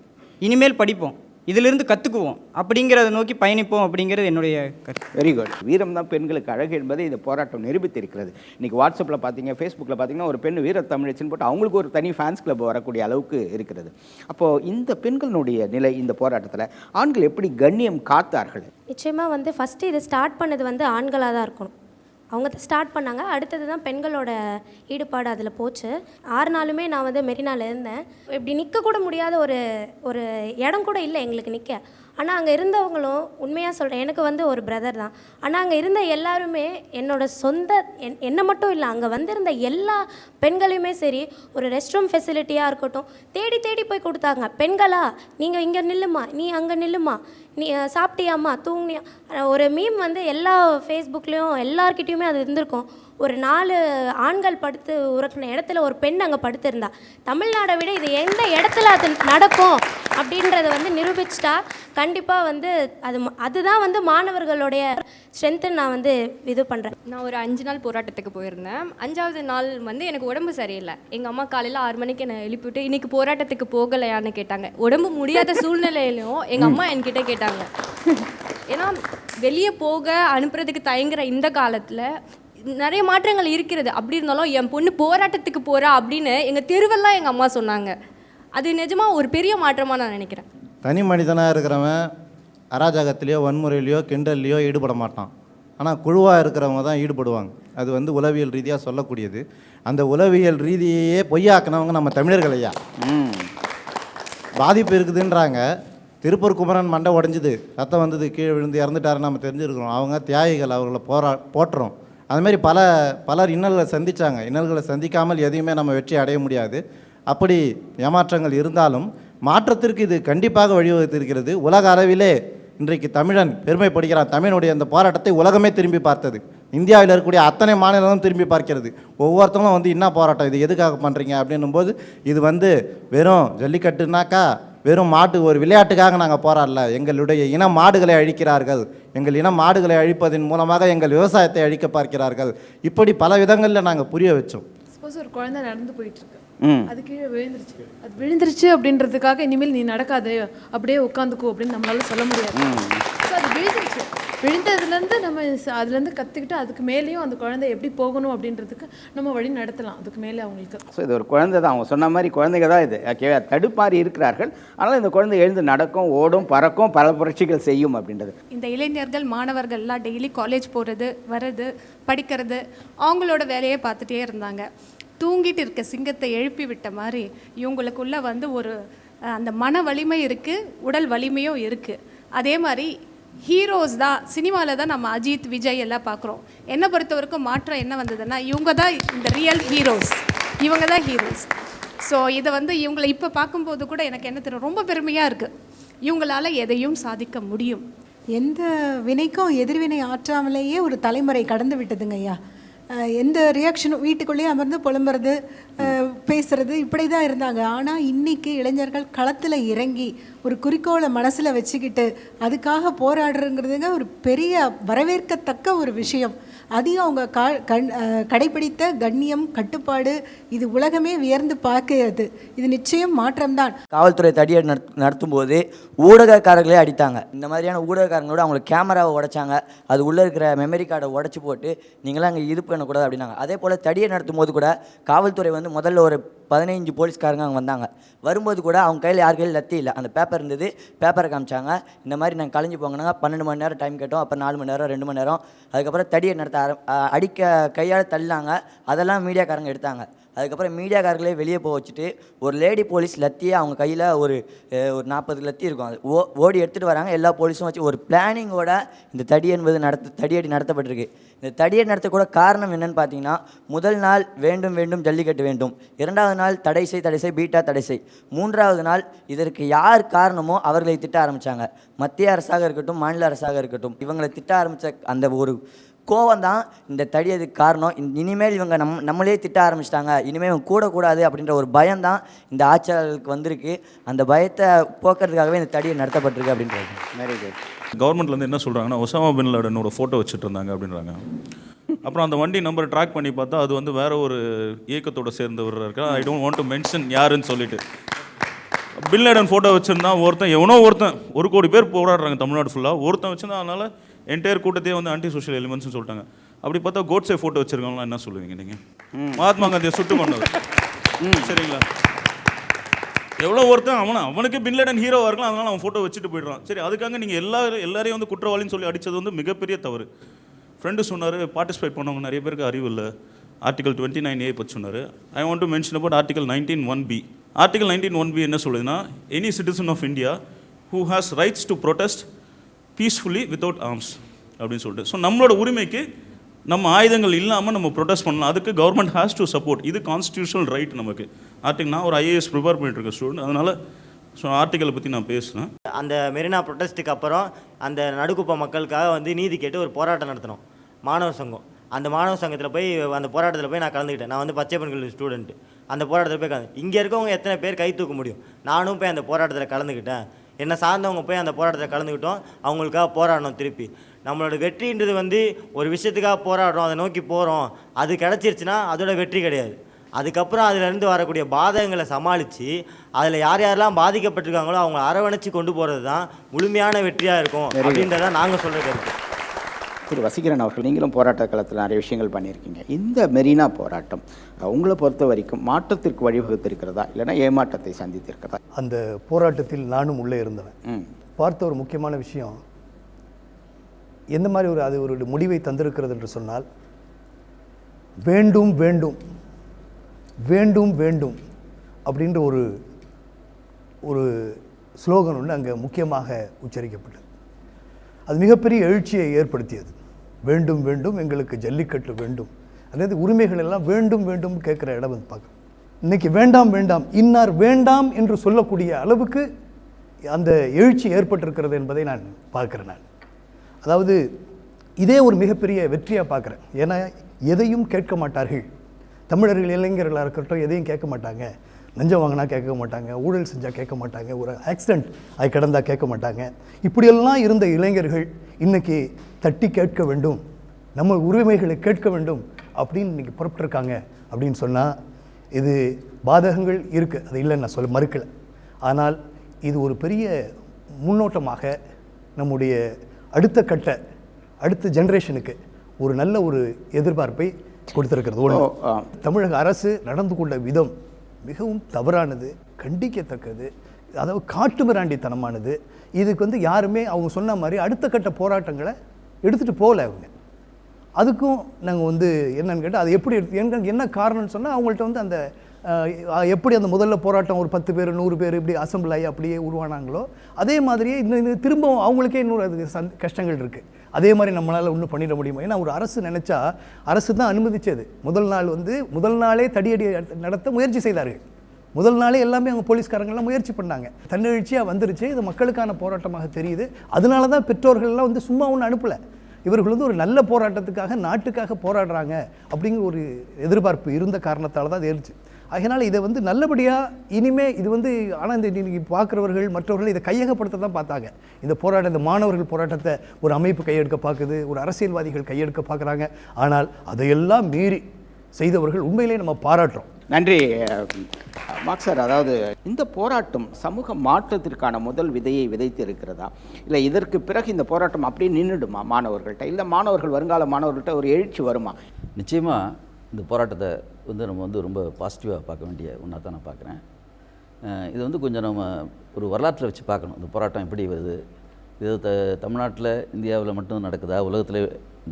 இனிமேல் படிப்போம், இதிலிருந்து கற்றுக்குவோம், அப்படிங்கிறத நோக்கி பயணிப்போம் அப்படிங்கிறது என்னுடைய கருத்து. Very good. வீரம் தான் பெண்களுக்கு அழகு என்பதை இந்த போராட்டம் நிரூபித்திருக்கிறது. இன்றைக்கி வாட்ஸ்அப்பில் பார்த்தீங்க, ஃபேஸ்புக்கில் பார்த்தீங்கன்னா ஒரு பெண் வீரத்தமிழச்சின்னு போட்டு அவங்களுக்கு ஒரு தனி ஃபேன்ஸ் கிளப் வரக்கூடிய அளவுக்கு இருக்கிறது. அப்போது இந்த பெண்களுடைய நிலை இந்த போராட்டத்தில் ஆண்கள் எப்படி கண்ணியம் காத்தார்கள்? நிச்சயமாக வந்து ஃபஸ்ட்டு இதை ஸ்டார்ட் பண்ணது வந்து ஆண்களாக தான் இருக்கணும். அவங்க தான் ஸ்டார்ட் பண்ணாங்க. அடுத்தது தான் பெண்களோட ஈடுபாடு அதில் போச்சு. 6 நாளுமே நான் வந்து மெரினாவில் இருந்தேன். இப்படி நிற்க கூட முடியாத ஒரு இடம் கூட இல்லை எங்களுக்கு நிற்க. ஆனால் அங்கே இருந்தவங்களும், உண்மையாக சொல்கிறேன், எனக்கு வந்து ஒரு பிரதர் தான். ஆனால் அங்கே இருந்த எல்லாருமே என்னோட சொந்த என்னை மட்டும் இல்லை, அங்கே வந்திருந்த எல்லா பெண்களையுமே சரி, ஒரு ரெஸ்ட் ரூம் ஃபெசிலிட்டியாக இருக்கட்டும், தேடி தேடி போய் கொடுத்தாங்க. பெண்களா, நீங்கள் இங்கே நில்லுமா, நீ அங்கே நில்லுமா, நீ சாப்பிட்டியாம்மா, தூங்கினியா. ஒரு மீம் வந்து எல்லா ஃபேஸ்புக்லேயும் எல்லார்கிட்டையுமே எல்லாருக்குமே அது இருந்திருக்கும். ஒரு 4 ஆண்கள் படுத்து உறக்கின இடத்துல ஒரு பெண் அங்கே படுத்திருந்தா. தமிழ்நாடை விட இது எந்த இடத்துல அது நடக்கும் அப்படின்றத வந்து நிரூபிச்சிட்டா கண்டிப்பாக வந்து அதுதான் வந்து மாணவர்களுடைய ஸ்ட்ரென்த்துன்னு நான் வந்து இது பண்ணுறேன். நான் ஒரு 5 நாள் போராட்டத்துக்கு போயிருந்தேன். 5வது நாள் வந்து எனக்கு உடம்பு சரியில்லை. எங்கள் அம்மா காலையில் 6 மணிக்கு என்னை எழுப்பிவிட்டு இன்றைக்கி போராட்டத்துக்கு போகலையான்னு கேட்டாங்க. உடம்பு முடியாத சூழ்நிலையிலும் எங்கள் அம்மா என்கிட்ட கேட்டாங்க. ஏன்னா வெளியே போக அனுப்புறதுக்கு தயங்குற இந்த காலத்தில் நிறைய மாற்றங்கள் இருக்கிறது. அப்படி இருந்தாலும் என் பொண்ணு போராட்டத்துக்கு போகிறா அப்படின்னு எங்கள் தெருவெல்லாம் எங்கள் அம்மா சொன்னாங்க. அது நிஜமாக ஒரு பெரிய மாற்றமாக நான் நினைக்கிறேன். தனி மனிதனாக இருக்கிறவன் அராஜகத்திலையோ வன்முறையிலையோ கிண்டல்லையோ ஈடுபட மாட்டான். ஆனால் குழுவாக இருக்கிறவங்க தான் ஈடுபடுவாங்க. அது வந்து உளவியல் ரீதியாக சொல்லக்கூடியது. அந்த உளவியல் ரீதியையே பொய்யாக்கினவங்க நம்ம தமிழர்களையா. பாதிப்பு இருக்குதுன்றாங்க. திருப்பூர் குமரன் மண்டை உடஞ்சிது, ரத்தம் வந்தது, கீழே விழுந்து இறந்துட்டாருன்னு நம்ம தெரிஞ்சுருக்கிறோம். அவங்க தியாகிகள், அவர்களை போட்டுறோம். அதுமாரி பலர் இன்னல்களை சந்தித்தாங்க. இன்னல்களை சந்திக்காமல் எதையுமே நம்ம வெற்றி அடைய முடியாது. அப்படி ஏமாற்றங்கள் இருந்தாலும் மாற்றத்திற்கு இது கண்டிப்பாக வழிவகுத்திருக்கிறது. உலக அளவிலே இன்றைக்கு தமிழன் பெருமைப்படுகிறான். தமிழனுடைய அந்த போராட்டத்தை உலகமே திரும்பி பார்த்தது. இந்தியாவில் இருக்கக்கூடிய அத்தனை மாநிலங்களும் திரும்பி பார்க்கிறது. ஒவ்வொருத்தவங்களும் வந்து என்ன போராட்டம், இது எதுக்காக பண்ணுறீங்க அப்படின்னும்போது, இது வந்து வெறும் ஜல்லிக்கட்டுனாக்கா வெறும் மாட்டு ஒரு விளையாட்டுக்காக நாங்கள் போராடல. எங்களுடைய இன மாடுகளை அழிக்கிறார்கள். எங்கள் இன மாடுகளை அழிப்பதன் மூலமாக எங்கள் விவசாயத்தை அழிக்க பார்க்கிறார்கள். இப்படி பல விதங்களில் நாங்கள் புரிய வச்சோம். சப்போஸ் ஒரு குழந்தை நடந்து போயிட்டுருக்கு, அது கீழே விழுந்துருச்சு. அது விழுந்துருச்சு அப்படின்றதுக்காக இனிமேல் நீ நடக்காது, அப்படியே உட்காந்துக்கோ அப்படின்னு நம்மளால சொல்ல முடியாது. ஸோ அது விழுந்துருச்சு. விழுந்ததுலேருந்து நம்ம அதுலேருந்து கற்றுக்கிட்டு அதுக்கு மேலேயும் அந்த குழந்தை எப்படி போகணும் அப்படின்றதுக்கு நம்ம வழி நடத்தலாம். அதுக்கு மேலே அவங்களுக்கு. ஸோ இது ஒரு குழந்தை தான், அவங்க சொன்ன மாதிரி குழந்தைங்க தான் இது. ஓகேவா, தடுப்பாரி இருக்கிறார்கள். ஆனால் இந்த குழந்தை எழுந்து நடக்கும், ஓடும், பறக்கும், பல புரட்சிகள் செய்யும் அப்படின்றது. இந்த இளைஞர்கள் மாணவர்கள்லாம் டெய்லி காலேஜ் போகிறது, வர்றது, படிக்கிறது, அவங்களோட வேலையை பார்த்துட்டே இருந்தாங்க. தூங்கிட்டு இருக்க சிங்கத்தை எழுப்பி விட்ட மாதிரி இவங்களுக்குள்ள வந்து ஒரு அந்த மன வலிமை இருக்குது, உடல் வலிமையும் இருக்குது. அதே மாதிரி ஹீரோஸ் தான் சினிமாவில் தான் நம்ம அஜித், விஜய் எல்லாம் பார்க்குறோம். என்னை பொறுத்த வரைக்கும் மாற்றம் என்ன வந்ததுன்னா இவங்க தான் இந்த ரியல் ஹீரோஸ். இவங்க தான் ஹீரோஸ். ஸோ இதை வந்து இவங்களை இப்போ பார்க்கும்போது கூட எனக்கு என்ன தெரியும், ரொம்ப பெருமையாக இருக்குது. இவங்களால எதையும் சாதிக்க முடியும். எந்த வினைக்கும் எதிர்வினை ஆற்றாமலேயே ஒரு தலைமுறை கடந்து விட்டதுங்க ஐயா. எந்த ரியாக்ஷனும், வீட்டுக்குள்ளேயே அமர்ந்து புலம்புறது, பேசுறது, இப்படி தான் இருந்தாங்க. ஆனால் இன்றைக்கி இளைஞர்கள் களத்தில் இறங்கி ஒரு குறிக்கோளை மனசில் வச்சுக்கிட்டு அதுக்காக போராடுறதுங்கிறதுங்க ஒரு பெரிய வரவேற்கத்தக்க ஒரு விஷயம். அதையும் அவங்க கடைப்பிடித்த கண்ணியம், கட்டுப்பாடு, இது உலகமே வியர்ந்து பார்க்கிறது. இது நிச்சயம் மாற்றம்தான். காவல்துறை தடியடி நடத்தும் போது ஊடகக்காரர்களே அடித்தாங்க. இந்த மாதிரியான ஊடகக்காரங்களோட அவங்களுக்கு கேமராவை உடைச்சாங்க. அது உள்ளே இருக்கிற மெமரி கார்டை உடச்சி போட்டு நீங்களாம் அங்கே இது பண்ணக்கூடாது அப்படின்னாங்க. அதே போல் தடியை நடத்தும் போது கூட காவல்துறை வந்து முதல்ல ஒரு 15 போலீஸ்காரங்க அங்கே வந்தாங்க. வரும்போது கூட அவங்க கையில் யார் கையில் லத்தி இல்லை, அந்த பேப்பர் இருந்தது, பேப்பரை காமிச்சாங்க. இந்த மாதிரி நாங்கள் கலைஞ்சு போங்கன்னாங்க. 12 மணி நேரம் டைம் கேட்டோம். அப்புறம் 4 மணி நேரம், 2 மணி நேரம். அதுக்கப்புறம் தடியை நடத்த அடிக்க கையால் தள்ளாங்க. அதெல்லாம் மீடியாக்காரங்க எடுத்தாங்க. அதுக்கப்புறம் மீடியாக்காரர்களே வெளியே போக வச்சுட்டு ஒரு லேடி போலீஸ் லத்தியே அவங்க கையில் ஒரு 40 லத்தி இருக்கும். அது ஓடி எடுத்துகிட்டு வராங்க. எல்லா போலீஸும் வச்சு ஒரு பிளானிங்கோட இந்த தடி என்பது தடியடி நடத்தப்பட்டிருக்கு. இந்த தடியடி நடத்தக்கூட காரணம் என்னன்னு பார்த்தீங்கன்னா, முதல் நாள் வேண்டும் வேண்டும் ஜல்லிக்கட்டு வேண்டும், 2வது நாள் தடை செய் பீட்டா தடை செய், 3வது நாள் இதற்கு யார் காரணமோ அவர்களை திட்ட ஆரம்பித்தாங்க. மத்திய அரசாக இருக்கட்டும், மாநில அரசாக இருக்கட்டும், இவங்களை திட்ட ஆரம்பித்த அந்த ஒரு கோவம் தான் இந்த தடியதுக்கு காரணம். இனிமேல் இவங்க நம்மளே திட்ட ஆரம்பிச்சிட்டாங்க, இனிமேல் இவங்க கூடக்கூடாது அப்படின்ற ஒரு பயம்தான் இந்த ஆட்சியாளர்களுக்கு வந்திருக்கு. அந்த பயத்தை போக்குறதுக்காகவே இந்த தடியை நடத்தப்பட்டிருக்கு அப்படின்றது. Very good. கவர்மெண்ட்லேருந்து என்ன சொல்கிறாங்கன்னா, ஒசாமா பின் லாடனோட ஃபோட்டோ வச்சுட்டு இருந்தாங்க அப்படின்றாங்க. அப்புறம் அந்த வண்டி நம்பரை ட்ராக் பண்ணி பார்த்தா அது வந்து வேற ஒரு இயக்கத்தோட சேர்ந்தவர் இருக்கா. I don't want to mention யாருன்னு சொல்லிட்டு பின் லாடன் ஃபோட்டோ வச்சுருந்தான். ஒருத்தன் 1 கோடி பேர் போராடுறாங்க தமிழ்நாடு ஃபுல்லாக. ஒருத்தன் வச்சுருந்தான். அதனால் என்டையர் கூட்டத்தையே வந்து ஆன்டி சோஷியல் எலிமெண்ட்ஸ்னு சொல்லிட்டாங்க. அப்படி பார்த்தா கோட்ஸே ஃபோட்டோ வச்சுருக்காங்களா என்ன சொல்லுவீங்க நீங்கள்? மகாத்மா காந்தியை சுட்டு கொண்டவர், சரிங்களா? எவ்வளோ ஒருத்தன் அவனுக்கு பின் லாடன் ஹீரோவாக இருக்கலாம், அதனால் அவன் ஃபோட்டோ வச்சுட்டு போயிடுறான். சரி, அதுக்காக நீங்கள் எல்லாரையும் வந்து குற்றவாளின்னு சொல்லி அடித்தது வந்து மிகப்பெரிய தவறு. ஃப்ரெண்டு சொன்னார், பார்ட்டிசிபேட் பண்ணவங்க நிறைய பேருக்கு அறிவு இல்லை. ஆர்டிகல் 29A பற்றி சொன்னார். I want to mention about article 19(1)B. Article 19(1)B என்ன சொல்லுதுன்னா, any citizen of India who has rights to protest peacefully without arms அப்படின்னு சொல்லிட்டு. ஸோ நம்மளோட உரிமைக்கு நம்ம ஆயுதங்கள் இல்லாமல் நம்ம ப்ரொடெஸ்ட் பண்ணலாம். அதுக்கு கவர்மெண்ட் ஹேஸ் டு சப்போர்ட். இது கான்ஸ்டியூஷனல் ரைட் நமக்கு. நான் ஒரு IAS ப்ரிப்பேர் பண்ணிட்டுருக்கேன் ஸ்டூடெண்ட், அதனால் ஸோ ஆர்டிக்கலை பற்றி நான் பேசுகிறேன். அந்த மெரினா ப்ரொட்டஸ்ட்டுக்கு அப்புறம் அந்த நடுக்குப்ப மக்களுக்காக வந்து நீதி கேட்டு ஒரு போராட்டம் நடத்தினோம் மாணவர் சங்கம். அந்த மாணவ சங்கத்தில் போய் அந்த போராட்டத்தில் போய் நான் கலந்துக்கிட்டேன். நான் வந்து பச்சை பெண்கள் ஸ்டூடெண்ட்டு. அந்த போராட்டத்தில் போய் இங்கே இருக்கவங்க எத்தனை பேர் கை தூக்க முடியும்? நானும் போய் அந்த போராட்டத்தில் கலந்துக்கிட்டேன். என்னை சார்ந்தவங்க போய் அந்த போராட்டத்தில் கலந்துக்கிட்டோம். அவங்களுக்காக போராடணும். திருப்பி நம்மளோட வெற்றின்றது வந்து ஒரு விஷயத்துக்காக போராடுறோம், அதை நோக்கி போகிறோம், அது கிடச்சிருச்சுன்னா அதோட வெற்றி கிடையாது. அதுக்கப்புறம் அதிலேருந்து வரக்கூடிய பாதகங்களை சமாளித்து அதில் யார் யாரெல்லாம் பாதிக்கப்பட்டிருக்காங்களோ அவங்க அரவணைச்சி கொண்டு போகிறது தான் முழுமையான வெற்றியாக இருக்கும் அப்படின்றத நாங்கள் சொல்கிற கருத்து. திரு வசீகரன் அவர்கள், நீங்களும் போராட்ட களத்தில் நிறைய விஷயங்கள் பண்ணியிருக்கீங்க. இந்த மெரினா போராட்டம் உங்களை பொறுத்த வரைக்கும் மாற்றத்திற்கு வழிவகுத்திருக்கிறதா இல்லைன்னா ஏமாற்றத்தை சந்தித்திருக்கிறதா? அந்த போராட்டத்தில் நானும் உள்ளே இருந்தவன். பார்த்த ஒரு முக்கியமான விஷயம் எந்த மாதிரி அது ஒரு முடிவை தந்திருக்கிறது என்று சொன்னால், வேண்டும் வேண்டும் வேண்டும் வேண்டும் அப்படின்ற ஒரு ஸ்லோகன் ஒன்று அங்கே முக்கியமாக உச்சரிக்கப்பட்டது. அது மிகப்பெரிய எழுச்சியை ஏற்படுத்தியது. வேண்டும் வேண்டும், எங்களுக்கு ஜல்லிக்கட்டு வேண்டும், அதாவது உரிமைகள் எல்லாம் வேண்டும் வேண்டும் கேட்குற இடம் வந்து பார்க்கணும். இன்னைக்கு வேண்டாம் வேண்டாம், இன்னார் வேண்டாம் என்று சொல்லக்கூடிய அளவுக்கு அந்த எழுச்சி ஏற்பட்டிருக்கிறது என்பதை நான் பார்க்குறேன். அதாவது இதே ஒரு மிகப்பெரிய வெற்றியாக பார்க்குறேன். ஏன்னா எதையும் கேட்க மாட்டார்கள் தமிழர்கள். இளைஞர்களாக இருக்கட்டும், எதையும் கேட்க மாட்டாங்க. லஞ்சம் வாங்கினா கேட்க மாட்டாங்க, ஊழல் செஞ்சால் கேட்க மாட்டாங்க, ஒரு ஆக்சிடெண்ட் அது கிடந்தால் கேட்க மாட்டாங்க. இப்படியெல்லாம் இருந்த இளைஞர்கள் இன்னைக்கு தட்டி கேட்க வேண்டும், நம்ம உரிமைகளை கேட்க வேண்டும் அப்படின்னு இன்னைக்கு புறப்பட்டுருக்காங்க. அப்படின்னு சொன்னால் இது பாதகங்கள் இருக்குது, அது இல்லைன்னு நான் சொல்ல மறுக்கலை. ஆனால் இது ஒரு பெரிய முன்னோட்டமாக நம்முடைய அடுத்த ஜென்ரேஷனுக்கு ஒரு நல்ல ஒரு எதிர்பார்ப்பை கொடுத்திருக்கிறது. ஒன்று, தமிழக அரசு நடந்து கொண்ட விதம் மிகவும் தவறானது, கண்டிக்கத்தக்கது, அதாவது காட்டுமிராண்டித்தனமானது. இதுக்கு வந்து யாருமே அவங்க சொன்ன மாதிரி அடுத்த கட்ட போராட்டங்களை எடுத்துகிட்டு போகல. அவங்க அதுக்கும் நாங்கள் வந்து என்னன்னு கேட்டால் அது எப்படி என்ன காரணம்னு சொன்னால், அவங்கள்ட்ட வந்து அந்த எப்படி அந்த முதல்ல போராட்டம் ஒரு 10 பேர் 100 பேர் இப்படி அசம்பிள் ஆகி அப்படியே உருவானாங்களோ அதே மாதிரியே இன்னும் திரும்பவும் அவங்களுக்கே இன்னொரு அதுக்கு கஷ்டங்கள் இருக்குது. அதே மாதிரி நம்மளால் ஒன்றும் பண்ணிட முடியுமா? ஏன்னா ஒரு அரசு நினச்சா, அரசு தான் அனுமதிச்சது. முதல் நாளே தடியடி நடத்த முயற்சி செய்தார்கள். முதல் நாளே எல்லாமே அவங்க போலீஸ்காரங்கள்லாம் முயற்சி பண்ணாங்க. தன்னெழுச்சியாக வந்துருச்சு. இது மக்களுக்கான போராட்டமாக தெரியுது. அதனால தான் பெற்றோர்கள்லாம் வந்து சும்மா ஒன்று அனுப்பலை. இவர்கள் வந்து ஒரு நல்ல போராட்டத்துக்காக, நாட்டுக்காக போராடுறாங்க அப்படிங்கிற ஒரு எதிர்பார்ப்பு இருந்த காரணத்தால் தான் அது ஏறிச்சு. அதனால் இதை வந்து நல்லபடியாக இனிமே இது வந்து, ஆனால் இந்த இன்னைக்கு பார்க்குறவர்கள் மற்றவர்கள் இதை கையகப்படுத்த தான் பார்த்தாங்க. இந்த மாணவர்கள் போராட்டத்தை ஒரு அமைப்பு கையெடுக்க பார்க்குது, ஒரு அரசியல்வாதிகள் கையெடுக்க பார்க்குறாங்க. ஆனால் அதையெல்லாம் மீறி செய்தவர்கள் உண்மையிலே நம்ம பாராட்டுறோம். நன்றி மார்க் சார். அதாவது இந்த போராட்டம் சமூக மாற்றத்திற்கான முதல் விதையை விதைத்து இருக்கிறதா, இல்லை இதற்கு பிறகு இந்த போராட்டம் அப்படியே நின்றுடுமா மாணவர்கள்ட்ட, இல்லை மாணவர்கள் வருங்கால மாணவர்கள்ட்ட ஒரு எழுச்சி வருமா? நிச்சயமாக இந்த போராட்டத்தை வந்து நம்ம வந்து ரொம்ப பாசிட்டிவாக பார்க்க வேண்டிய ஒன்றா தான் நான் பார்க்குறேன். இது வந்து கொஞ்சம் நம்ம ஒரு வரலாற்றில் வச்சு பார்க்கணும். இந்த போராட்டம் எப்படி வருது, இது தமிழ்நாட்டில் இந்தியாவில் மட்டும் நடக்குதா, உலகத்தில்